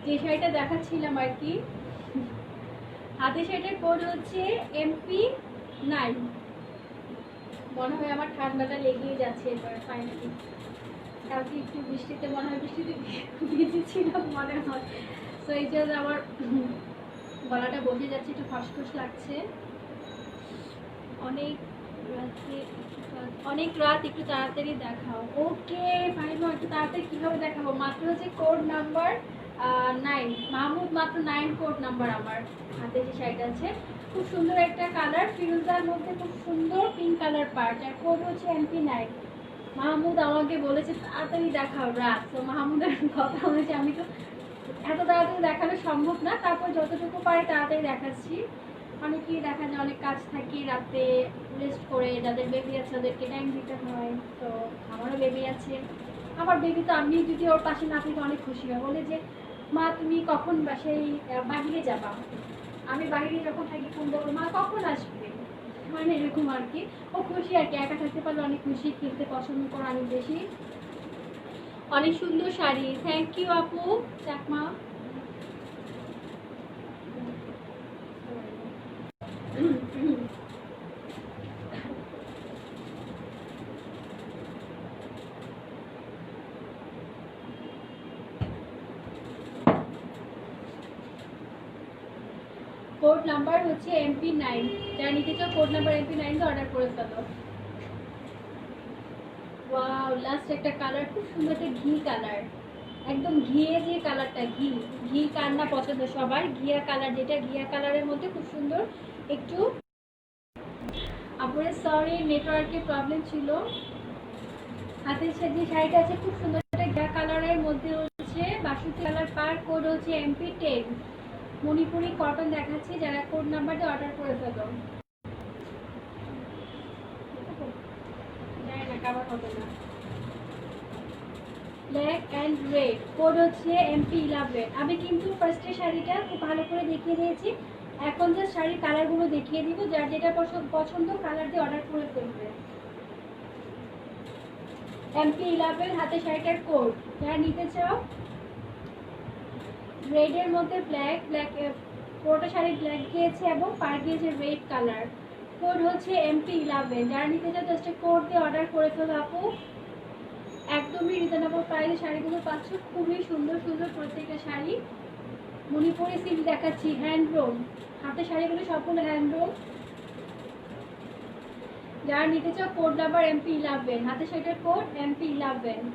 যে শাড়িটা দেখাচ্ছিলাম আর কি, হাতে শাড়িটার কোড হচ্ছে MP9। মনে হয় আমার ঠান্ডাটা লেগেই যাচ্ছে এবার ফাইনালি। কালকে একটু বৃষ্টিতে মনে হয় বৃষ্টিতে ভিজেছিলাম মনে হয়, তো এই জন্য আমার গলাটা বসে যাচ্ছে, একটু খসখস লাগছে। অনেক রাত, একটু তাড়াতাড়ি দেখাও। ওকে ফাইমা, একটু তাড়াতাড়ি কিভাবে দেখাবো? মাত্র হচ্ছে কোড নাম্বার 9, মাহমুদ মাত্র 9 কোড নাম্বার। আমার হাতে যে শাড়িটা আছে খুব সুন্দর একটা কালার, ফিরোজার মধ্যে খুব সুন্দর পিঙ্ক কালার পার্ট, আর কোড হচ্ছে MP9। মাহমুদ আমাকে বলেছে তাড়াতাড়ি দেখাও রাত, তো মাহমুদের কথা হয়েছে, আমি তো এত তাড়াতাড়ি দেখানো সম্ভব না, তারপর যতটুকু পারি তাড়াতাড়ি দেখাচ্ছি। অনেকেই দেখা যায় অনেক কাজ থাকে, রাতে রেস্ট করে, যাদের বেবি আছে ওদেরকে টাইম দিতে হয়। তো আমারও বেবি আছে, আমার বেবি তো আমি যদি ওর পাশে না থেকে অনেক খুশি হয়, বলে যে মা তুমি কখন সেই বাহিরে যাবা, আমি বাহিরে যখন থাকি ফোন দেবো মা কখন আসবে, মানে এরকম আর কি। ও খুশি আর কি, একা থাকতে পারলে অনেক খুশি, খেলতে পছন্দ করে অনেক বেশি। অনেক সুন্দর শাড়ি, থ্যাংক ইউ আপু চাকমা। কোড নাম্বার হচ্ছে MP9, যারা নিতে চাও কোড নাম্বার MP9 কে অর্ডার করে ফেলো। ওয়াও, লাস্ট একটা কালার খুব সুন্দর, একটা ঘি কালার, একদম ঘিয়ে যে কালারটা, ঘি ঘি কার না পছন্দ সবার, ঘিয়া কালার, যেটা ঘিয়া কালারের মধ্যে খুব সুন্দর একটু। আপনার সরি নেটওয়ার্কের প্রবলেম ছিল। হাতের যে শাড়িটা আছে খুব সুন্দর একটা ঘিয়া কালারের মধ্যে হচ্ছে বাসন্তী কালার পার, কোড হচ্ছে MP10। মণিপুরি কটন দেখাচ্ছি, যারা কোড নাম্বার দিয়ে অর্ডার করে ফেলো। জানি না কাবার হবে না। ব্ল্যাক অ্যান্ড রেড, কোড হচ্ছে MP11। আমি কিন্তু ফার্স্টে শাড়িটা খুব ভালো করে দেখিয়ে দিয়েছি, এখন যে শাড়ির কালারগুলো দেখিয়ে দিব, যার যেটা পছন্দ কালার দিয়ে অর্ডার করে ফেলবে। MP11 হাতে শাড়িটার কোড, যারা নিতে চাও। রেডের মধ্যে ব্ল্যাক, পুরোটা শাড়ি ব্ল্যাক গিয়েছে এবং পার গিয়েছে রেড কালার, কোড হচ্ছে MP11। যারা নিতে চাও জাস্ট কোড দিয়ে অর্ডার করে ফেলো আপু, একদমই রিজনেবল প্রাইসে শাড়িগুলো পাচ্ছ, খুবই সুন্দর সুন্দর প্রত্যেকটা শাড়ি। মণিপুরি সিল্ক দেখাচ্ছি, হ্যান্ডলুম, হাতে শাড়িগুলো সবগুলো হ্যান্ডলুম। যারা নিতে চাও কোড নাম্বার MP11, হাতে শাড়িটার কোড MP11।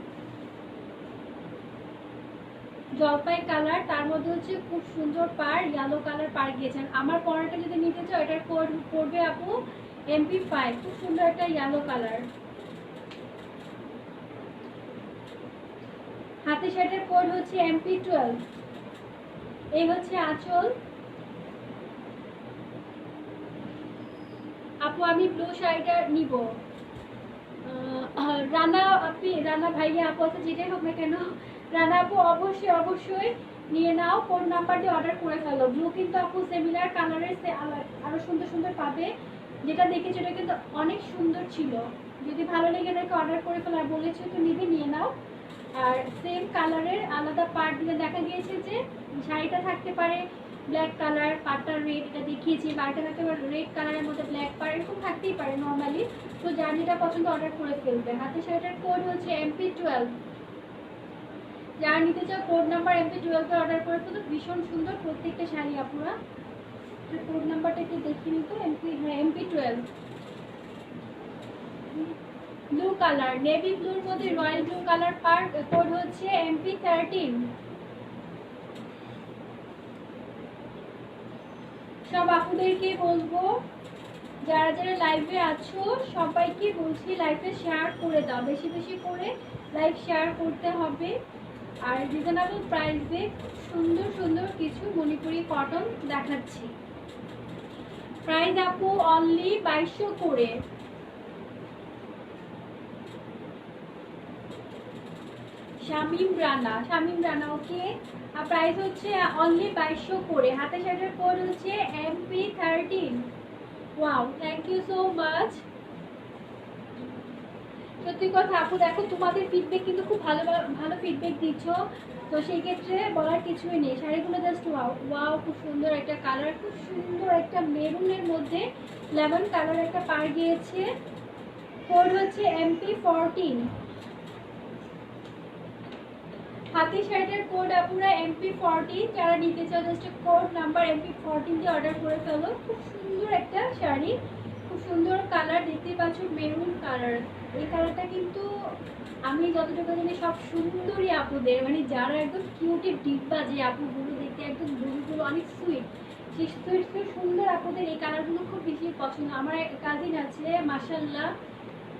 জলপাই কালার, তার মধ্যে হচ্ছে খুব সুন্দর পার, ইয়েলো কালার পার গিয়েছেন। আমার পরাটা যদি নিতে চাও এটার কোড পড়বে আপু MP5, খুব সুন্দর একটা ইয়েলো কালার। হাতে শাড়িটার কোড হচ্ছে MP12। এই হচ্ছে আঁচল আপু, আমি ব্লু শাড়িটা নিব। রানা আপনি, রানা ভাইয়া আপু আছে, যেটাই হোক না কেন রানা আপু অবশ্যই অবশ্যই নিয়ে নাও, কোড নাম্বার দিয়ে অর্ডার করে ফেলো। ব্লু কিন্তু আপু সিমিলার কালারের আরো সুন্দর সুন্দর পাবে, যেটা দেখেছো এটা কিন্তু অনেক সুন্দর ছিল। যদি ভালো লেগে থাকে অর্ডার করে ফেলো, আর বলেছো তো নিবে, নিয়ে নাও। আর সেম কালারের আলাদা পার্ট দিলে দেখা গিয়েছে যে শাড়িটা থাকতে পারে ব্ল্যাক কালার, পাটটা রেড, এটা দেখিয়েছি, বাড়িটা থাকতে পারে রেড কালারের মধ্যে ব্ল্যাক পার, এরকম থাকতেই পারে নর্মালি। তো যার যেটা পছন্দ অর্ডার করে ফেলবে। হাতে শাড়িটার কোড হচ্ছে MP12। যারা নিতে চাও কোড নাম্বার MP12 অর্ডার করে ফেলো, ভীষণ সুন্দর প্রত্যেকটা শাড়ি আপুরা। কোড নাম্বারটা একটু দেখিয়ে নিত, MP12। ব্লু কালার, নেভি ব্লুর মধ্যে রয়্যাল ব্লু কালার পার, কোড হচ্ছে MP13। সব আপুদেরকে বলবো, যারা যারা লাইভে আছো সবাইকে বলছি লাইভে শেয়ার করে দাও, বেশি বেশি করে লাইভ শেয়ার করতে হবে। আর রিজনেবল প্রাইসে সুন্দর সুন্দর কিছু মণিপুরি কটন দেখাচ্ছি। প্রাইস আপু অনলি 2200 করে। শামিম রানা ওকে। আর প্রাইস হচ্ছে অনলি 2200 করে। হাতে শার্টের কোড হচ্ছে MP13। Wow, thank you so much. সত্যি কথা আপু, দেখো তোমাদের ফিডব্যাক কিন্তু খুব ভালো ভালো ফিডব্যাক দিচ্ছ, তো সেই ক্ষেত্রে বলার কিছুই নেই। শাড়িগুলো জাস্ট ওয়াও ওয়াও, খুব সুন্দর একটা কালার, খুব সুন্দর একটা মেরুনের মধ্যে লেমন কালার একটা পার গিয়েছে। কোড হচ্ছে MP14। হাতি শার্টের কোড আপুরা MP14। যারা নিতে চাও জাস্ট কোড নাম্বার MP14 দিয়ে অর্ডার করে ফেলো। খুব সুন্দর একটা শাড়ি, খুব সুন্দর কালার, দেখতে পাচ্ছ মেরুন কালার। এই কালারটা কিন্তু আমি যতটুকু জানি সব সুন্দরী আপুদের, মানে যারা একদম কিউটের ডিব্বা যে আপুগুলো দেখতে একদম গুলো অনেক সুইট, সেই সুইট সুইট সুন্দর আপুদের এই কালারগুলো খুব বেশি পছন্দ। আমার কাজিন আছে মাশাআল্লাহ,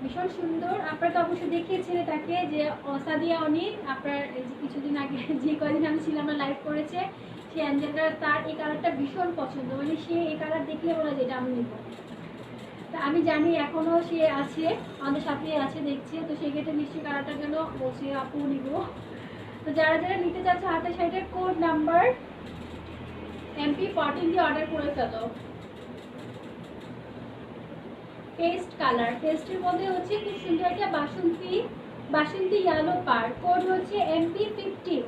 ভীষণ সুন্দর। আপনারা তো অবশ্যই দেখিয়েছিলেন তাকে, যে সাদিয়া অনিক, আপনার কিছুদিন আগে যে কয়দিন আমি ছিলাম আমরা লাইভ করেছে, সে অ্যাঞ্জেলটা, তার এই কালারটা ভীষণ পছন্দ, মানে সে এই কালার দেখলে বলা যেটা আমি নেব। তা আমি জানি এখনো সে আছে, আমাদের সাথে আছে, দেখছে, তো সেক্ষেত্রে নিশ্চয়ই কালারটার জন্য বলছে আপু নিব। তো যারা যারা নিতে চাচ্ছে হাতের শাড়িটার কোড নাম্বার MP14 দিয়ে অর্ডার করে ফেলো। পেস্ট কালার, পেস্টের মধ্যে হচ্ছে খুব সুন্দর একটা বাসন্তী ইয়েলো পার, কোড হচ্ছে MP15।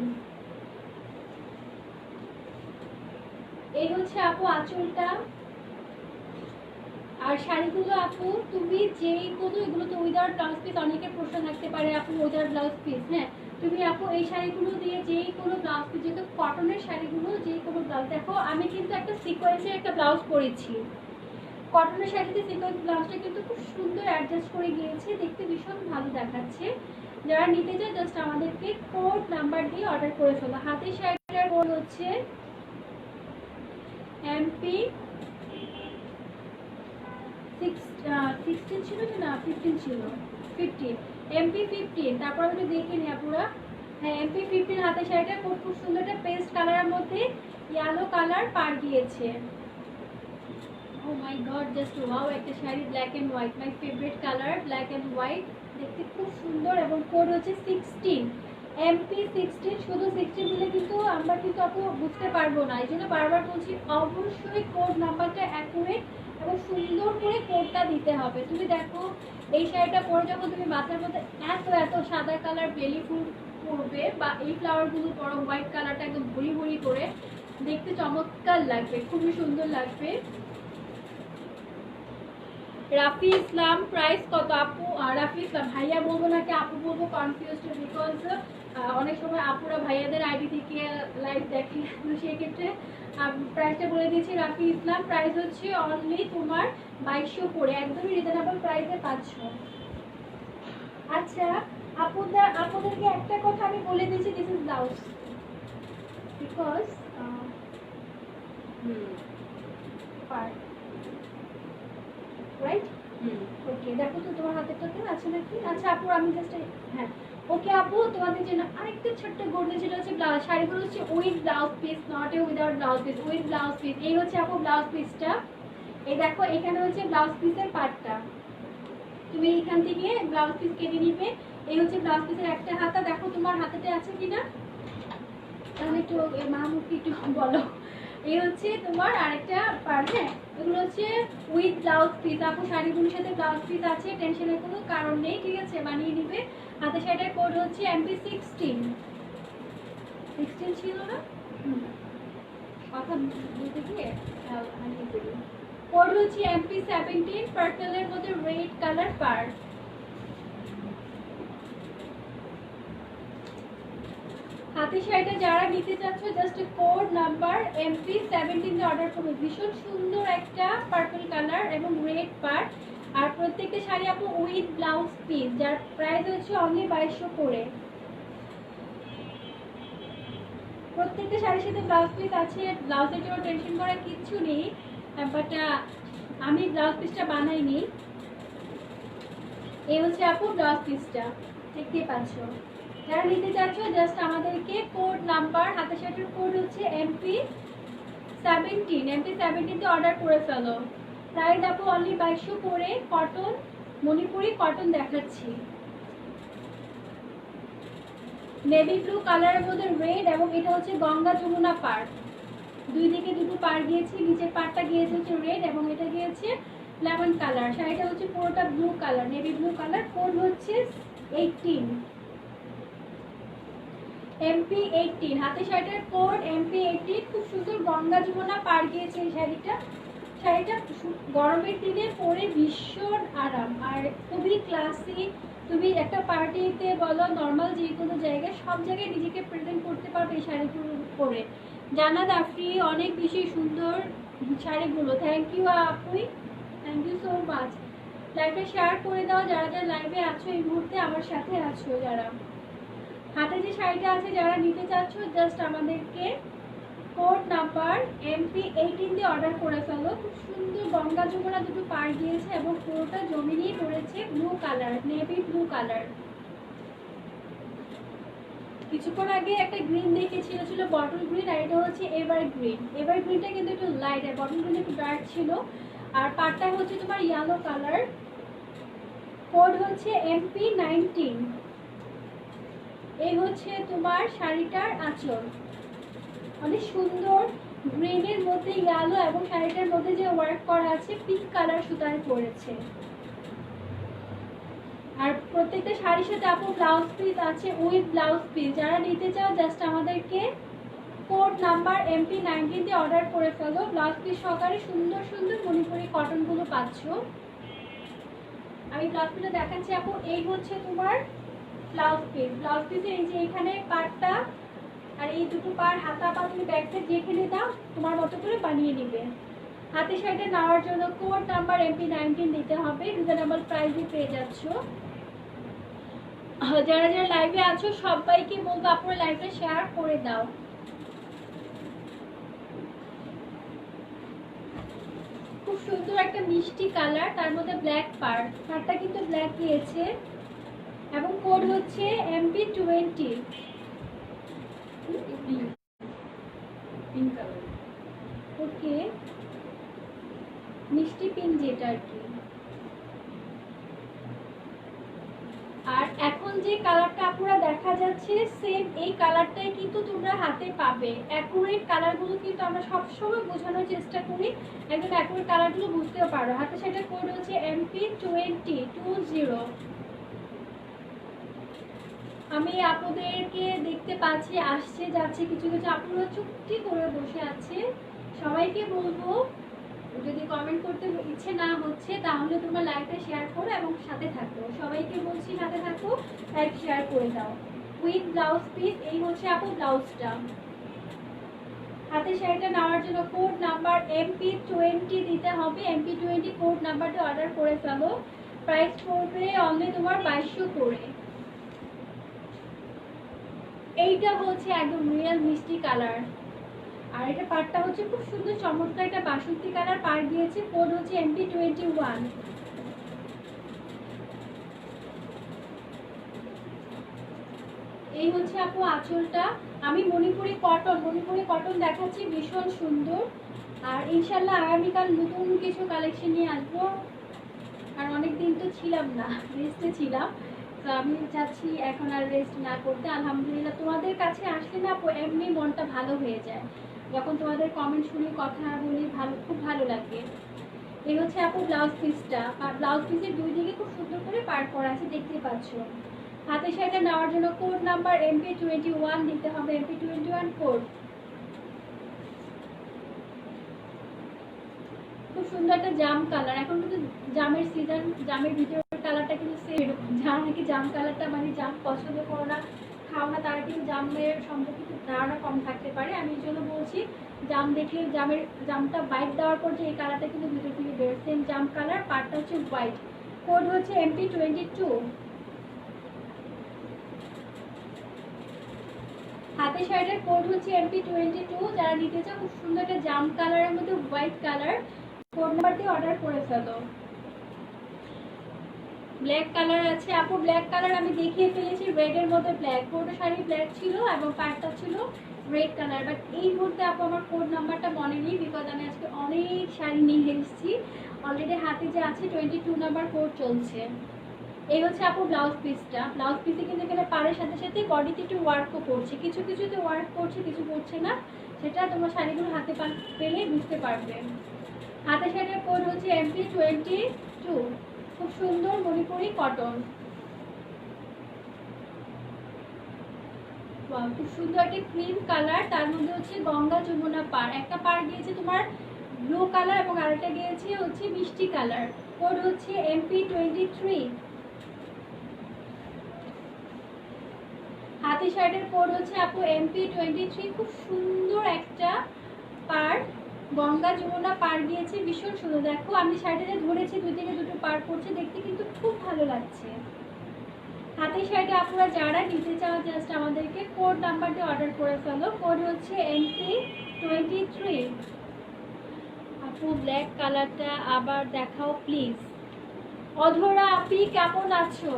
এই হচ্ছে আপু আঁচলটা। আর শাড়িগুলো আপু তুমি যেই কোনো, এগুলো তো উইদাউট ব্লাউজ পিস, অনেকের প্রশ্ন থাকতে পারে আপু উইদাউট ব্লাউজ পিস। হ্যাঁ, তুমি আপু এই শাড়িগুলো দিয়ে যেই কোনো ব্লাউজ পিস, যেহেতু কটনের শাড়িগুলো যেই কোনো ব্লাউজ, দেখো আমি কিন্তু একটা সিকোয়েন্সের একটা ব্লাউজ পরেছি, কটনের শাড়িতে সিকোয়েন্স ব্লাউজটা কিন্তু খুব সুন্দর অ্যাডজাস্ট করে গিয়েছে, দেখতে ভীষণ ভালো দেখাচ্ছে। যারা নিতে চায় জাস্ট আমাদেরকে কোড নাম্বার দিয়ে অর্ডার করে ফেলো। হাতের শাড়িটার কোড হচ্ছে MP16 ছিল না, 15 ছিল, 15, MP15। তারপর আমি দেখে নিই আপুরা। হ্যাঁ, MP15 হাতের শাড়িটা খুব সুন্দর একটা পেস্ট কালারের মধ্যে ইয়েলো কালার পার গিয়েছে। Oh my God, just wow একটা sari, black and white, my favourite colour, black and white, দেখতে খুব সুন্দর। এবং কোড হচ্ছে 16, MP16। শুধু 16 দিলে কিন্তু আমরা কিন্তু আপু বুঝতে পারবো না, এই জন্য বারবার বলছি অবশ্যই কোড নাম্বারটা অ্যাকুরেট এবং সুন্দর করে কোডটা দিতে হবে। তুমি দেখো এই শাড়িটা পরে যখন তুমি মাথার মধ্যে এত এত সাদা কালার বেলি ফুল পরবে, বা এই ফ্লাওয়ারগুলো পরো, হোয়াইট কালারটা একদম ভরি ভরি করে, দেখতে চমৎকার লাগবে, খুবই সুন্দর লাগবে। রাফি ইসলাম, প্রাইস কত আপু? রাফি ইসলাম ভাইয়া বলবো নাকি আপু বলবো, কনফিউজড, বিকজ অনেক সময় আপুরা ভাইয়াদের আইডি থেকে লাইভ দেখে, তো সেক্ষেত্রে প্রাইসটা বলে দিয়েছি। রাফি ইসলাম, প্রাইস হচ্ছে অনলি তোমার 2200 করে, একদমই রিজনেবল প্রাইসে পাচ্ছ। আচ্ছা আপনাদেরকে একটা কথা আমি বলে দিয়েছি, this is blouse, because part right. Okay, দেখো তো তোমার হাতেরটাতে আছে নাকি। আচ্ছা আপু আমি জাস্ট, হ্যাঁ ওকে আপু, তোমাদের জন্য আরেকটা ছোট্ট গোল্ডেন, যেটা হচ্ছে ব্লাউজ, শাড়িগুলো হচ্ছে with blouse piece, not a without blouse piece, with blouse piece. এই হচ্ছে আপু ব্লাউজ পিসটা, এই দেখো এখানে হচ্ছে ব্লাউজ পিসের পার্টটা, তুমি এখান থেকে ব্লাউজ পিস কেটে নিবে। এই হচ্ছে ব্লাউজ পিসের একটা হাতা, দেখো তোমার হাতেতে আছে কিনা, তাহলে একটু মাহমুদকে একটু বলো। এই হচ্ছে তোমার আরেকটা পার্ট। হ্যাঁ, এগুলো হচ্ছে উইথ ব্লাউজ পিস। আপু শাড়িগুলোর সাথে ব্লাউজ পিস আছে, টেনশনের কোনো কারণ নেই, ঠিক আছে, বানিয়ে নিবে। হাতে শাড়িটার কোড হচ্ছে MP16। 16 ছিল না, কথা বলতে গিয়ে বানিয়ে দিবি। কোড হচ্ছে MP17, পার্পলের মধ্যে রেড কালার পার। হাতের শাড়িটা যারা নিতে চাচ্ছ জাস্ট কোড নাম্বার MP17 দিয়ে অর্ডার করবে। ভীষণ সুন্দর একটা পার্পল কালার এবং রেড পার্ট, আর প্রত্যেকটা শাড়ি আপু উইথ ব্লাউজ পিস, যার প্রাইস হচ্ছে অনলি 2200 করে। প্রত্যেকটা শাড়ির সাথে ব্লাউজ পিস আছে, ব্লাউজের জন্য টেনশন করার কিচ্ছু নেই, বাট আমি ব্লাউজ পিসটা বানাইনি। এই হচ্ছে আপু ব্লাউজ পিসটা, দেখতেই পাচ্ছ। যারা নিতে চাচ্ছ জাস্ট আমাদেরকে কোড নাম্বার, হাতের শাড়ির কোড হচ্ছে MP17 তে অর্ডার করে ফেলো। প্রাইস আপু অনলি 2200 করে। কটন, মণিপুরি কটন দেখাচ্ছি। নেভি ব্লু কালারের মধ্যে রেড, এবং এটা হচ্ছে গঙ্গা যমুনা পাড়, দুই দিকে দুটো পাড় গিয়েছে, নিচের পাড়টা গিয়েছে হচ্ছে রেড এবং এটা গিয়েছে লেমন কালার। শাড়িটা হচ্ছে পুরোটা blue colour, navy blue colour. Code হচ্ছে 18 MP18, হাতে শাড়িটার কোড MP18। খুব সুন্দর গঙ্গা যমুনা পাড় গিয়েছে এই শাড়িটা। শাড়িটা গরমের দিনে পরে ভীষণ আরাম আর খুবই ক্লাসি। তুমি একটা পার্টিতে বলো, নর্মাল যে কোনো জায়গায়, সব জায়গায় নিজেকে প্রেজেন্ট করতে পারবে এই শাড়িগুলো পরে। জান্নাত আফরি, অনেক বেশি সুন্দর শাড়িগুলো। থ্যাংক ইউ আপুই, থ্যাংক ইউ সো মাচ। লাইভে শেয়ার করে দাও যারা যারা লাইভে আছো, এই মুহূর্তে আমার সাথে আছো যারা। হাতে যে শাড়িটা আছে যারা নিতে চাচ্ছ, জাস্ট আমাদেরকে কোড নাম্বার MP18 দিয়ে অর্ডার করে ফেলো। খুব সুন্দর গঙ্গা যমুনা দুটো পার গিয়েছে এবং পুরোটা জমিনেই পড়েছে blue colour, navy blue colour. কিছুক্ষণ আগে একটা গ্রিন দেখেছিল, ছিল বটল গ্রিন, আর এটা হচ্ছে এভার গ্রিন। এভার গ্রিনটা কিন্তু একটু লাইট, আর বটল গ্রিন একটু ডার্ক ছিল। আর পাটটা হচ্ছে তোমার ইয়েলো কালার। কোড হচ্ছে MP19। এই হচ্ছে তোমার শাড়িটার আঁচল, অনেক সুন্দর গ্রিনের মধ্যে ইয়েলো, এবং শাড়িটার মধ্যে যে ওয়ার্ক করা আছে পিঙ্ক কালার সুতায় পড়েছে। আর প্রত্যেকটা শাড়ির সাথে আপু ব্লাউজ পিস আছে, উইথ ব্লাউজ পিস। যারা নিতে চাও জাস্ট আমাদেরকে কোড নাম্বার MP19 দিয়ে অর্ডার করে ফেলো। ব্লাউজ পিস সহকারে সুন্দর সুন্দর মণিপুরি কটনগুলো পাচ্ছ। আমি ব্লাউজ পিসটা দেখাচ্ছি আপু। এই হচ্ছে তোমার ব্লাউজ পিস। ব্লাউজ পিসের এই যে এখানে পাটটা আর এই দুটো পার হাতা পা তুমি ব্যাক সাইড যেখানে দাও তোমার মতো করে বানিয়ে নিবে। হাতে শাড়িটা নেওয়ার জন্য কোড নাম্বার MP19 দিতে হবে। রিজনেবল প্রাইসে পেয়ে যাচ্ছ। যারা যারা লাইভে আছো সবাইকে বলবো আপনারা লাইভটা শেয়ার করে দাও। খুব সুন্দর একটা মিষ্টি কালার, তার মধ্যে ব্ল্যাক পার্ট, পার্টটা কিন্তু ব্ল্যাক গিয়েছে এবং কোড হচ্ছে MP20। ওকে, মিষ্টি পিঙ্ক যেটা আর কি। আর এখন যে কালারটা আপনারা দেখা যাচ্ছে সেম এই কালারটাই কিন্তু তোমরা হাতে পাবে। অ্যাকুরেট কালারগুলো কিন্তু আমরা সবসময় বোঝানোর চেষ্টা করি, একদম অ্যাকুরেট কালারগুলো বুঝতেও পারো। হাতে সেটা কোড হচ্ছে MP20। আমি আপনাদেরকে দেখতে পাচ্ছি আসছে যাচ্ছে কিছু কিছু, আপনারা চুপটি করে বসে আছে। সবাইকে বলবো যদি কমেন্ট করতে ইচ্ছে না হচ্ছে তাহলে তোমরা লাইভটা শেয়ার করো এবং সাথে থাকো। সবাইকে বলছি সাথে থাকো, লাইভ শেয়ার করে দাও। উইথ ব্লাউজ পিস, এই হচ্ছে আপু ব্লাউজটা। হাতে শাড়িটা নেওয়ার জন্য কোড নাম্বার MP20 দিতে হবে। MP20 কোড নাম্বারটা অর্ডার করে ফেলো। প্রাইস পড়বে অনলি তোমার 2200 করে। এইটা হচ্ছে একদম রিয়েল মিষ্টি কালার, আর এটা পাড়টা হচ্ছে খুব সুন্দর চমৎকার একটা বাসন্তী কালার পাড় দিয়েছে। কোড হচ্ছে MP21। এই হচ্ছে আপু আঁচলটা। আমি মণিপুরি কটন দেখাচ্ছি, ভীষণ সুন্দর। আর ইনশাল্লাহ আগামীকাল নতুন কিছু কালেকশন নিয়ে আসবো। আর অনেকদিন তো ছিলাম না, রেস্টে ছিলাম, তো আমি চাচ্ছি এখন আর রেস্ট না করতে। আলহামদুলিল্লাহ তোমাদের কাছে আসলে না আপু এমনি মনটা ভালো হয়ে যায়, যখন তোমাদের কমেন্ট শুনি কথা বলি, ভালো, খুব ভালো লাগে। এই হচ্ছে আপু ব্লাউজ পিসটা। আর ব্লাউজ পিসের দুই দিকে খুব সুন্দর করে পার করা আছে, দেখতে পাচ্ছ। হাতে শাড়িটা নেওয়ার জন্য কোড নাম্বার MP21 দিতে হবে। MP21 code. খুব সুন্দর একটা জাম কালার, এখন কিন্তু জামের সিজন, জামের ভিতরের কালারটা কিন্তু সেম। যারা নাকি জাম কালারটা মানে জাম পছন্দ করো না, খাও না, তারা কিন্তু জামের সম্পর্কে একটু ধারণা কম থাকতে পারে। আমি এই জন্য বলছি, জাম দেখলে জামটা বাইট দেওয়ার পর যে এই কালারটা কিন্তু ভিতর থেকে বের, সেম জাম কালার, পার্টটা হচ্ছে হোয়াইট। কোড হচ্ছে MP22। হাতে শাড়িটার কোড হচ্ছে MP22। যারা নিতে চাও খুব সুন্দর একটা জাম কালারের মধ্যে হোয়াইট কালার, কোড নাম্বার দিয়ে অর্ডার করে ফেলো। ব্ল্যাক কালার আছে আপু, ব্ল্যাক কালার আমি দেখিয়ে ফেলেছি, রেড এর মধ্যে ব্ল্যাক। পুরোটা শাড়ি ব্ল্যাক ছিল এবং পার্টটা ছিল রেড কালার। বাট এই মুহূর্তে আপু আমার কোড নাম্বারটা মনে নেই, বিকজ আমি আজকে অনেক শাড়ি নিয়ে এসেছি, অলরেডি হাতে যে আছে 22 নাম্বার কোড চলছে। এই হচ্ছে আপু ব্লাউজ পিসটা। ব্লাউজ পিসে কিন্তু এখানে পাড়ের সাথে সাথে বডিতে একটু ওয়ার্কও করছে, কিছু কিছুতে ওয়ার্ক করছে, কিছু করছে না, সেটা তোমার শাড়িগুলো হাতে পেলে বুঝতে পারবে। হাতে শাড়ির কোড হচ্ছে MP22। খুব সুন্দর মণিপুরি কটন। খুব সুন্দর একটা ক্রিম কালার, তার মধ্যে হচ্ছে গঙ্গা যমুনা পাড়। একটা পাড় গিয়েছে তোমার ব্লু কালার এবং আরেকটা গিয়েছে হচ্ছে মিষ্টি কালার। কোড হচ্ছে MP23। হাতি শার্টের কোড হচ্ছে আপু MP23। খুব সুন্দর একটা পাড়, গঙ্গা যমুনা পাড় গিয়েছে, ভীষণ সুন্দর। দেখো আমি শাড়িটা ধরেছি, দুই থেকে দুটো পাড় পড়ছে, দেখতে কিন্তু খুব ভালো লাগছে। হাতের শাড়িটা আপনারা যারা নিতে চাও জাস্ট আমাদেরকে কোড নাম্বার দিয়ে অর্ডার করে ফেলো। কোড হচ্ছে MP23। আপু ব্ল্যাক কালারটা আবার দেখাও প্লিজ। অধরা আপনি কেমন আছো?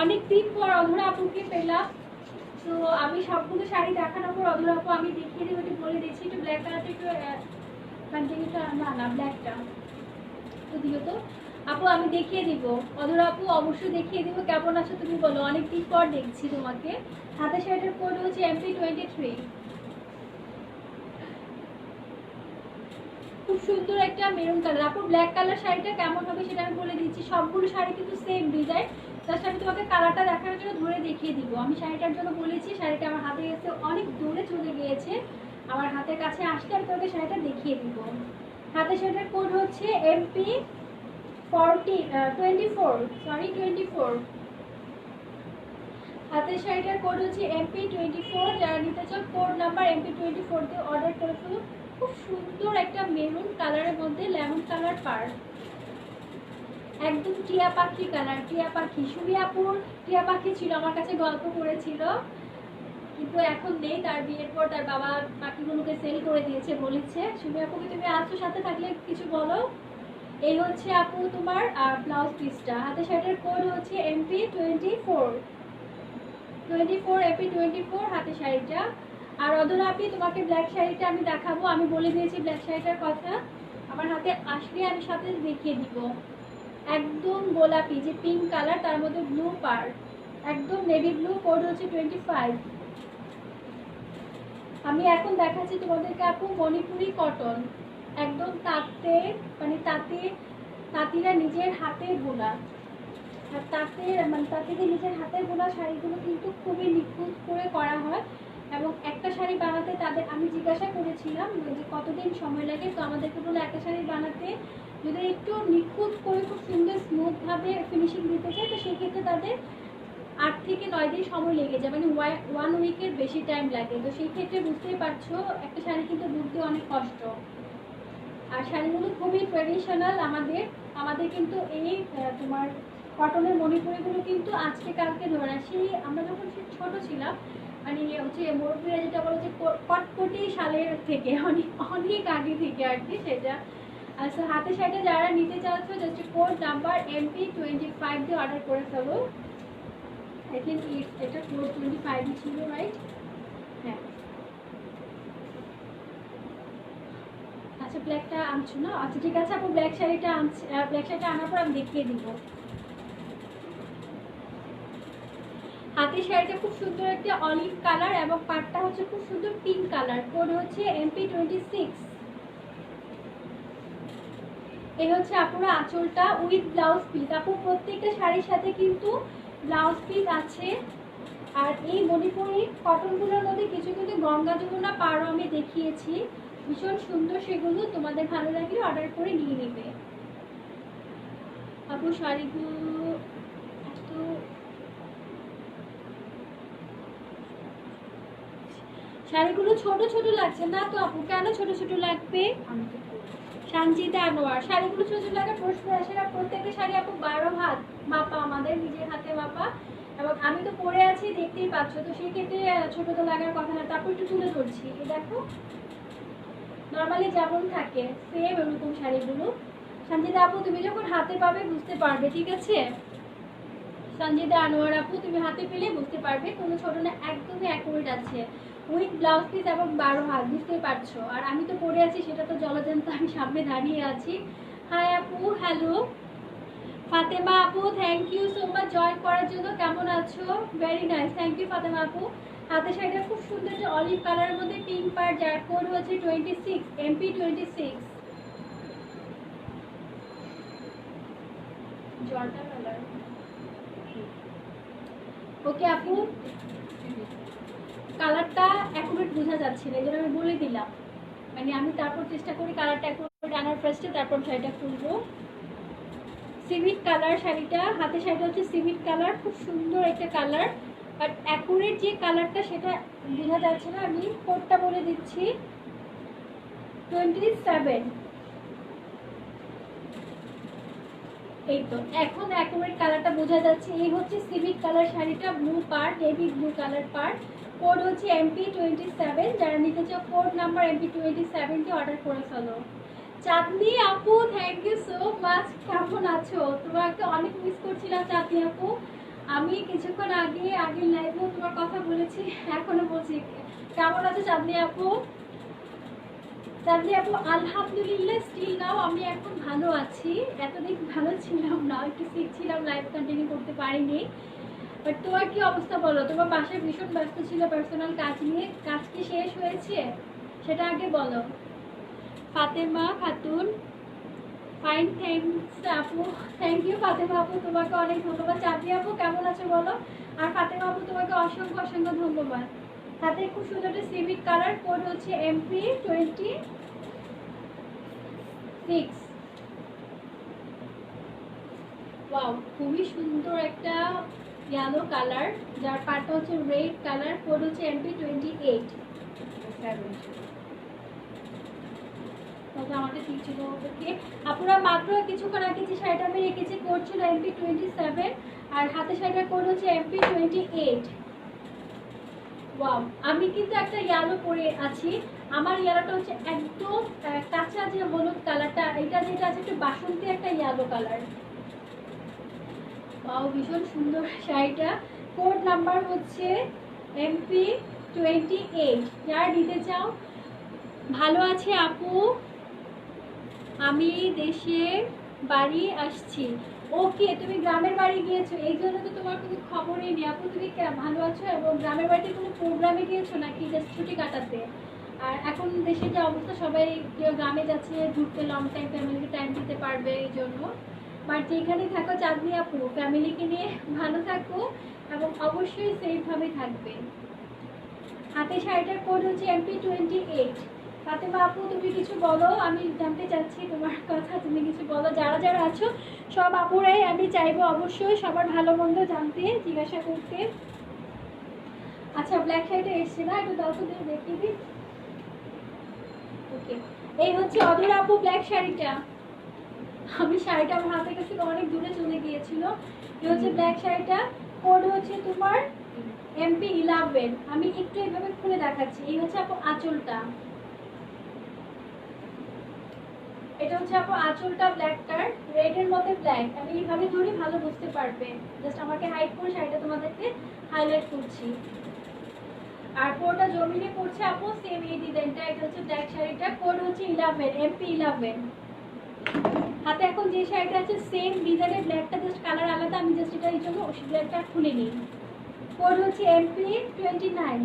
অনেক দিন পর অধরা আপুকে পেলাম, তো আমি সবগুলো শাড়ি দেখানোর পর অধরা আপু আমি দেখিয়ে দেবো, একটু বলে দিচ্ছি। একটু ব্ল্যাক কালারটা একটু কন্টিনিউটা না ব্ল্যাকটা তো দিও তো আপু, আমি দেখিয়ে দিব। অধরা আপু অবশ্যই দেখিয়ে দিব। কেমন আছো তুমি বলো, অনেক দিন পর দেখছি তোমাকে। হাতের শাড়িটার কোড হচ্ছে MP23। খুব সুন্দর একটা মেরুন কালার। আপু ব্ল্যাক কালার শাড়িটা কেমন হবে সেটা আমি বলে দিচ্ছি। সবগুলো শাড়ি কিন্তু সেম ডিজাইন, জাস্ট আমি তোমাকে কালারটা দেখানোর জন্য ধরে দেখিয়ে দিব। আমি শাড়িটার জন্য বলেছি, শাড়িটা আমার হাতে এসে অনেক দূরে চলে গিয়েছে, আমার হাতের কাছে আসলে আমি তোমাকে শাড়িটা দেখিয়ে দিব। হাতের শাড়িটার কোড হচ্ছে MP24। হাতের শাড়িটার কোড হচ্ছে MP24। যারা নিতে চাও কোড নাম্বার MP24 দিয়ে অর্ডার করে ফেলো। খুব সুন্দর একটা মেরুন কালারের মধ্যে লেমন কালার পাড়, একদম টিয়া পাখি কালার। টিয়া পাখি, সুমি আপুর টিয়া পাখি ছিল, আমার কাছে গল্প করেছিল, কিন্তু এখন নেই। তার বিয়ের পর তার বাবা পাখিগুলোকে সেল করে দিয়েছে বলেছে। সুমি আপুকে তুমি আছো, সাথে থাকলে কিছু বলো। এই হচ্ছে আপু তোমার ব্লাউজ পিসটা। হাতে শাড়ির কোড হচ্ছে MP24। MP24 হাতে শাড়িটা। আর অধরা আপনি তোমাকে ব্ল্যাক শাড়িটা আমি দেখাবো, আমি বলে দিয়েছি ব্ল্যাক শাড়িটার কথা, আমার হাতে আসলে আমি সাথে দেখিয়ে দিব। একদম গোলাপি যে পিঙ্ক কালার, তার মধ্যে ব্লু পার, একদম নেভি ব্লু। কোড হচ্ছে 25। আমি এখন দেখাচ্ছি তোমাদেরকে আপু মণিপুরি কটন, একদম তাঁতে, মানে তাঁতিরা নিজের হাতে বোনা। আর তাঁতিদের নিজের হাতে বোনা শাড়িগুলো কিন্তু খুবই নিখুঁত করে করা হয়। এবং একটা শাড়ি বানাতে তাদের আমি জিজ্ঞাসা করেছিলাম যে কতদিন সময় লাগে, তো আমাদেরকে বলে একটা শাড়ি বানাতে যদি একটু নিখুঁত করে খুব সুন্দর স্মুথভাবে ফিনিশিং দিতে চায়, তো সেক্ষেত্রে তাদের 8 থেকে 9 দিন সময় লেগে যায়, মানে 1 উইকের বেশি টাইম লাগে। তো সেই ক্ষেত্রে বুঝতেই পারছো একটা শাড়ি কিন্তু বুনতে অনেক কষ্ট। আর শাড়িগুলো খুবই ট্রেডিশনাল আমাদের কিন্তু এই তোমার কটনের মণিপুরিগুলো কিন্তু আজকে কালকে ধরে আসি। আমরা যখন ছোট ছিলাম, মানে হচ্ছে মুরব্বীরা যেটা বলে যে কটকটি সালের থেকে, অনেক অনেক আগে থেকে আর কি সেটা। আচ্ছা হাতে শাড়িটা যারা নিতে চাচ্ছ জাস্ট কোড নাম্বার MP25 দিয়ে অর্ডার করে ফেলো। আই থিঙ্ক এটা কোড 25 ছিল, রাইট? হ্যাঁ। আচ্ছা ব্ল্যাকটা আনছো না? আচ্ছা ঠিক আছে আপু, ব্ল্যাক শাড়িটা আনার পর আমি দেখিয়ে দিব। হাতের শাড়িটা খুব সুন্দর একটা অলিভ কালার এবং পাটটা হচ্ছে খুব সুন্দর পিঙ্ক কালার। কোড হচ্ছে MP26। এই হচ্ছে আপুরা আঁচলটা উইথ ব্লাউজ পিস। আপু প্রত্যেকটা শাড়ির সাথে কিন্তু ব্লাউজ পিস আছে। আর এই মণিপুরি কটনগুলোর মধ্যে কিছু কিন্তু গঙ্গা যমুনা পাড়ও আমি দেখিয়েছি, ভীষণ সুন্দর। সেগুলো তোমাদের ভালো লাগলে অর্ডার করে নিয়ে নেবে। আপু শাড়িগুলো এত শাড়িগুলো ছোট ছোট লাগছে না তো আপু? কেন ছোট ছোট লাগবে? সানজিদা আনোয়ার, শাড়িগুলো ছোট ছোট লাগে প্রশ্ন আসে না। প্রত্যেকটা শাড়ি আপু 12 হাত মাপা, আমাদের নিজের হাতে মাপা, এবং আমি তো পরে আছি দেখতেই পাচ্ছ, তো সেই ক্ষেত্রে ছোট তো লাগার কথা না। তারপর একটু তুলে ধরছি, এই দেখো নর্মালি যেমন থাকে সেম এরকম শাড়িগুলো। সঞ্জিদা আপু তুমি যখন হাতে পাবে বুঝতে পারবে, ঠিক আছে? সঞ্জিদা আনোয়ার আপু তুমি হাতে পেলে বুঝতে পারবে, কোনো ছোট না, একদমই অ্যাকুরেট আছে উইথ ব্লাউজ পিস এবং 12 হাত, বুঝতে পারছো। আর আমি তো পরে আছি সেটা তো জলজন্ত, আমি সামনে দাঁড়িয়ে আছি, হাই আপু, হ্যালো ফাতেমা আপু, thank you so much join করার জন্য। কেমন আছো? Very nice, thank you Fatema আপু। হাতে শাড়িটা খুব সুন্দর, যে অলিভ কালারের মধ্যে পিঙ্ক পার্ট, যার কোড হচ্ছে 26 MP 26 জলটা কালার। ওকে আপু, কালারটা অ্যাকুরেট বোঝা যাচ্ছে না, এই জন্য আমি বলে দিলাম। মানে আমি তারপর চেষ্টা করি কালারটা অ্যাকুরেট আনার ফার্স্টে, তারপর শাড়িটা খুলবো। সিভিট কালার শাড়িটা, হাতে শাড়িটা হচ্ছে সিভিট কালার, খুব সুন্দর একটা কালার, বাট অ্যাকুরেট যে কালারটা সেটা বোঝা যাচ্ছে না। আমি কোডটা বলে দিচ্ছি, 27। এই তো এখন অ্যাকুরেট কালারটা বোঝা যাচ্ছে। এই হচ্ছে সিভিট কালার শাড়িটা, blue part, navy blue colour part, code হচ্ছে MP 27। যারা নিতে চাও কোড নাম্বার MP 27 দিয়ে অর্ডার করে ফেলো। চাঁদনি আপু, থ্যাংক ইউ সো মাচ। কেমন আছো? তোমাকে অনেক মিস করছিলাম চাঁদনি আপু। আমি কিছুক্ষণ আগের লাইভেও তোমার কথা বলেছি, এখনো বলছি। কেমন আছো চাঁদনি আপু? চাঁদনি আপু, আলহামদুলিল্লাহ স্টিল নাও আমি এখন ভালো আছি। এতদিন ভালো ছিলাম না, একটু সিক ছিলাম, লাইভ কন্টিনিউ করতে পারিনি। বাট তোমার কি অবস্থা বলো? তোমার বাসায় ভীষণ ব্যস্ত ছিল পার্সোনাল কাজ নিয়ে, কাজ কি শেষ হয়েছে সেটা আগে বলো। ফাতেমা খাতুন, ফাইন, থ্যাংকস আপু, থ্যাংক ইউ ফাতেমা আপু, তোমাকে অনেক ধন্যবাদ। চাঁদনি আপু কেমন আছো বলো? আর ফাতেমা আপু তোমাকে অসংখ্য অসংখ্য ধন্যবাদ। হাতে খুব সুন্দর একটা সিভিট কালার, কোড হচ্ছে MP 26। ওয়াও, খুবই সুন্দর একটা ইয়েলো কালার, যার পার্টটা হচ্ছে রেড কালার, কোড হচ্ছে MP 28। আমাদের ছিল ওকে আপুরা, মাত্র কিছুক্ষণ আগে যে শাড়িটা আমি রেখেছি কোড ছিল MP 27, আর হাতে শাড়িটার কোড হচ্ছে MP 28। ওয়াও, আমি কিন্তু একটা ইয়েলো পরে আছি। আমার ইয়েলোটা হচ্ছে একদম কাঁচা যে হলুদ কালারটা, এটা যেটা আছে একটু বাসন্তী একটা ইয়েলো কালার। ওয়াও, ভীষণ সুন্দর শাড়িটা। কোড নাম্বার হচ্ছে MP 28। যারা নিতে চাও, ভালো আছে আপু, আমি দেশের বাড়ি আসছি। ওকে, তুমি গ্রামের বাড়ি গিয়েছো, এই জন্য তো তোমার কোনো খবরই নেই। আপু তুমি ভালো আছো এবং গ্রামের বাড়িতে কোনো প্রোগ্রামে গিয়েছো নাকি জাস্ট ছুটি কাটাতে? আর এখন দেশের যে অবস্থা, সবাই কেউ গ্রামে যাচ্ছে ঘুরতে, লং টাইম ফ্যামিলিকে টাইম দিতে পারবে, এই জন্য। বাট যেখানে থাকো চাঁদনি আপু, ফ্যামিলিকে নিয়ে ভালো থাকো এবং অবশ্যই সেফভাবে থাকবে। হাতে শাড়িটার কোড হচ্ছে MP 28। ফাতেমা আপু তুমি কিছু বলো, আমি জানতে চাচ্ছি তোমার কথা, তুমি কিছু বলো। যারা যারা আছো সব আপুরাই আমি চাইবো অবশ্যই সবার ভালো মন্দ জানতে, জিজ্ঞাসা করতে। আচ্ছা, ব্ল্যাক শাড়িটা এসছে না, একটু দাও তো দেখিয়ে দিই। ওকে, এই হচ্ছে অধর আপু ব্ল্যাক শাড়িটা। আমি শাড়িটা আমার হাতের কাছে অনেক দূরে চলে গিয়েছিল। এই হচ্ছে ব্ল্যাক শাড়িটা, কোড হচ্ছে তোমার MP 11। আমি একটু এইভাবে খুলে দেখাচ্ছি। এই হচ্ছে আপু আঁচলটা, এটা হচ্ছে আপু আঁচলটা, ব্ল্যাকটার রেড এর মধ্যে ব্ল্যাক। আমি এইভাবে ধরি, ভালো বুঝতে পারবে। জাস্ট আমাকে হাইড করে শাড়িটা তোমাদেরকে হাইলাইট করছি। আর পুরোটা জমিনে পড়ছে আপু সেম এই ডিজাইনটা। এটা হচ্ছে ব্ল্যাক শাড়িটা, কোড হচ্ছে 11, MP 11। হাতে এখন যে শাড়িটা আছে সেম ডিজাইনের, ব্ল্যাকটা জাস্ট কালার আলাদা। আমি জাস্ট এটা এই জন্য ব্ল্যাকটা খুলে নিই। কোড হচ্ছে MP 29।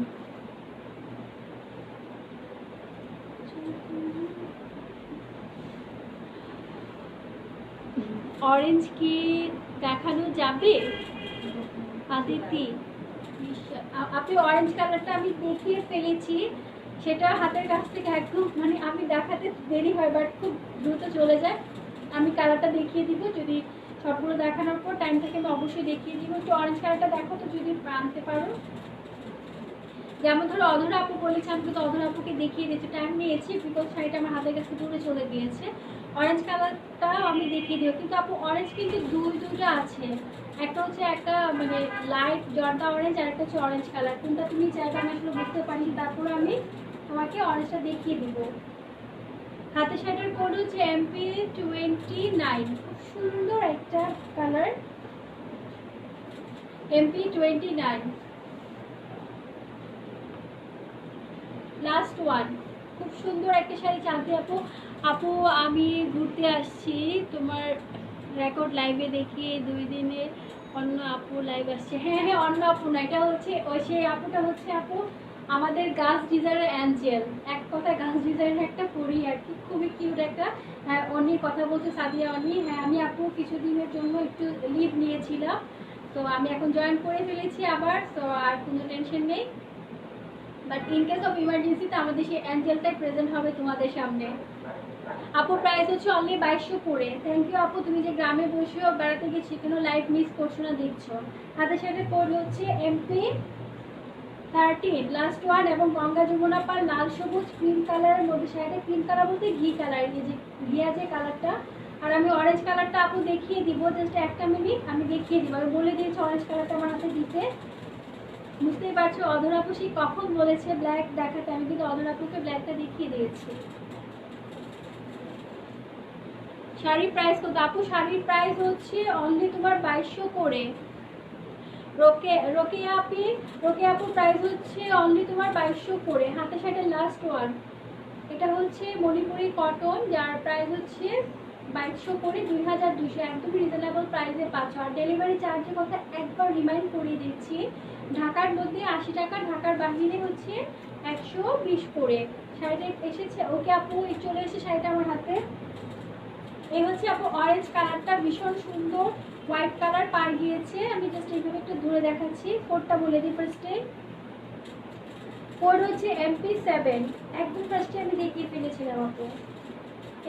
অরেঞ্জ কি দেখানো যাবে আদিতি? আপনি অরেঞ্জ কালারটা আমি দেখিয়ে ফেলেছি, সেটা হাতের কাছ থেকে একদম মানে আমি দেখাতে দেরি হয়, বাট খুব দ্রুত চলে যায়। আমি কালারটা দেখিয়ে দিব, যদি সবগুলো দেখানোর পর টাইম থেকে আমি অবশ্যই দেখিয়ে দিব। একটু অরেঞ্জ কালারটা দেখো তো যদি আনতে পারো। যেমন ধরো অধরা আপু বলেছে, আমি কিন্তু অধরা আপুকে দেখিয়ে দিয়েছি, টাইম নিয়েছি বিকজ শাড়িটা আমার হাতের কাছে দূরে চলে গিয়েছে। অরেঞ্জ কালারটা আমি দেখিয়ে দিও, কিন্তু আপু অরেঞ্জ কিন্তু দুইটা আছে। একটা হচ্ছে একটা মানে লাইট জর্দা অরেঞ্জ, আর একটা হচ্ছে অরেঞ্জ কালার। কোনটা তুমি চাইবে আমি আসলে বুঝতে পারিনি, তারপরে আমি তোমাকে অরেঞ্জটা দেখিয়ে দিব। হাতে শাড়িটার কোড হচ্ছে MP 29। খুব সুন্দর একটা কালার, MP 29। লাস্ট ওয়ান, খুব সুন্দর একটা শাড়ি চাঁদি আপু। আপু আমি ঘুরতে আসছি তোমার রেকর্ড লাইভে দেখি 2 দিনে অন্য আপু লাইভ আসছে। হ্যাঁ হ্যাঁ, অন্য আপু না, এটা হচ্ছে ওই সেই আপুটা হচ্ছে আপু আমাদের গার্লস ডিজাইনের অ্যাঞ্জেল, এক কথা গার্লস ডিজাইনের একটা পরি আর কি, খুবই কিউট একটা। হ্যাঁ অনির কথা বলছে, সাদিয়া অনি। হ্যাঁ আমি আপু কিছুদিনের জন্য একটু লিভ নিয়েছিলাম, তো আমি এখন জয়েন করে ফেলেছি আবার, তো আর কোনো টেনশন নেই। বাট ইন কেস অফ ইমার্জেন্সিতে আমাদের সেই অ্যাঞ্জেলটাই প্রেজেন্ট হবে তোমাদের সামনে। আপু প্রাইস হচ্ছে অনলি 2200 করে। থ্যাংক ইউ আপু, তুমি যে গ্রামে বসেও বেড়াতে গেছি কোনো লাইভ মিস করছো না, দেখছো। হাতে সাথে কোড হচ্ছে MP13 লাস্ট ওয়ান, এবং গঙ্গা যমুনা পার লাল সবুজ ক্রিম কালারের মধ্যে শাড়িটা, ক্রিম কালার বলতে ঘি কালার, এই যে ঘিয়া যে কালারটা। আর আমি অরেঞ্জ কালারটা আপু দেখিয়ে দিব, জাস্ট একটা মিনিট আমি দেখিয়ে দিব। আমি বলে দিয়েছি অরেঞ্জ কালারটা আমার হাতে দিতে, বুঝতেই পারছো। অধরাপু সেই কখন বলেছে ব্ল্যাক দেখাতে, আমি কিন্তু অধরাপুকে ব্ল্যাকটা দেখিয়ে দিয়েছি। শাড়ির প্রাইস কত আপু? শাড়ির প্রাইস হচ্ছে অনলি তোমার 2200 করে। রোকেয়া আপু প্রাইস হচ্ছে অনলি তোমার 2200 করে। হাতে শাড়ির লাস্ট ওয়ান, এটা হচ্ছে মণিপুরি কটন, যার প্রাইস হচ্ছে 2200 করে, 2200, একদমই রিজনেবল প্রাইসে পাচ্ছ। আর ডেলিভারি চার্জের কথা একবার রিমাইন্ড করিয়ে দিচ্ছি, ঢাকার মধ্যে 80 টাকা, ঢাকার বাহিরে হচ্ছে 120 করে। শাড়িটা এসেছে। ওকে আপু চলে এসেছে শাড়িটা আমার হাতে। এই হচ্ছে আপু অরেঞ্জ কালারটা, ভীষণ সুন্দর হোয়াইট কালার পার গিয়েছে। আমি জাস্ট এইভাবে একটু ধরে দেখাচ্ছি। কোডটা বলে দিই ফার্স্টে, কোড হচ্ছে MP7, একদম ফার্স্টে আমি দেখিয়ে ফেলেছিলাম আপু।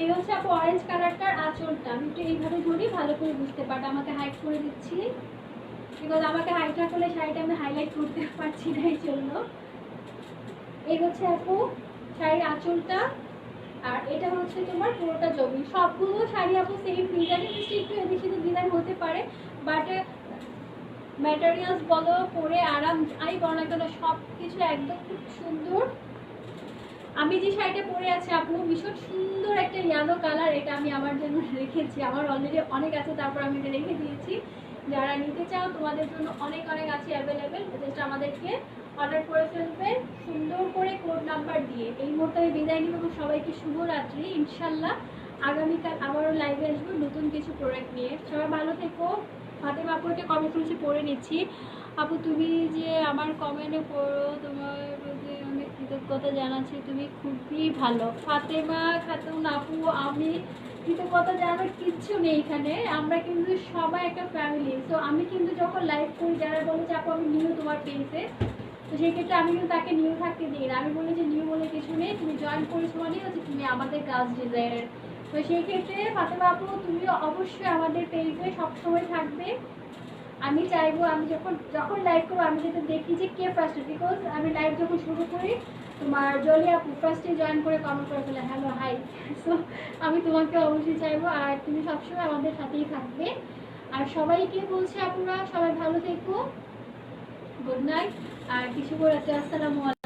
এই হচ্ছে আপু অরেঞ্জ কালারটার আঁচলটা, আমি একটু এইভাবে ধরি ভালো করে বুঝতে পারবে। আমাকে হাইট করে দিচ্ছি, বিকজ আমাকে হাইট না করলে শাড়িটা আমি হাইলাইট করতে পারছি না, এই জন্য। এই হচ্ছে আপু শাড়ির আঁচলটা, আর এটা হচ্ছে তোমার পুরোটা জমি। সবগুলো শাড়ি আপু সেম ডিজাইনের, একটু এদিকে ডিজাইন হতে পারে, বাট ম্যাটেরিয়ালস বলো, পরে আরাম আই বলো না কেন, সব কিছু একদম খুব সুন্দর। আমি যে শাড়িটা পরে আছি আপু ভীষণ সুন্দর একটা ইয়েলো কালার, এটা আমি আমার জন্য রেখেছি, আমার অলরেডি অনেক আছে, তারপর আমি এটা রেখে দিয়েছি। যারা নিতে চাও তোমাদের জন্য অনেক অনেক আছে অ্যাভেলেবেল, জাস্ট আমাদেরকে অর্ডার করে ফেলবেন সুন্দর করে কোড নাম্বার দিয়ে। এই মুহূর্তে আমি বিদায় নিব, সবাইকে শুভরাত্রি। ইনশাল্লাহ আগামীকাল আবারও লাইভে আসবো নতুন কিছু প্রোডাক্ট নিয়ে। সবাই ভালো থেকো। ফাতেমা আপু একটা কমেন্ট করেছি, পড়ে নিচ্ছি। আপু তুমি যে আমার কমেন্টে পড়ো, তোমার প্রতি অনেক কৃতজ্ঞতা জানাচ্ছি, তুমি খুবই ভালো। ফাতেমা খাতুন আপু, আমি কৃতজ্ঞতা জানার কিচ্ছু নেই এখানে, আমরা কিন্তু সবাই একটা ফ্যামিলি। তো আমি কিন্তু যখন লাইভ করি, যারা বলে যে আপু আমি নিউ তোমার পেজে, তো সেই ক্ষেত্রে আমি কিন্তু তাকে নিউ থাকতে দিই না। আমি বলি যে নিউ বলে কিছু নেই, তুমি জয়েন করেছো মানে হচ্ছে তুমি আমাদের গার্লস ডিজাইনের। তো সেই ক্ষেত্রে ফাতেমা আপু তুমি অবশ্যই আমাদের পেজে সবসময় থাকবে। আমি চাইবো আমি যখন লাইভ করবো আমি যাতে দেখি যে কে ফার্স্টে, বিকজ আমি লাইভ যখন শুরু করি তোমার জলি আপু ফার্স্টে জয়েন করে কমেন্ট করে ফেলে হ্যালো হাই। সো আমি তোমাকে অবশ্যই চাইবো, আর তুমি সবসময় আমাদের সাথেই থাকবে। আর সবাইকে বলছি আপুরা সবাই ভালো থেকো, গুড নাইট, আর কিছু বলে আসসালামু আলাইকুম।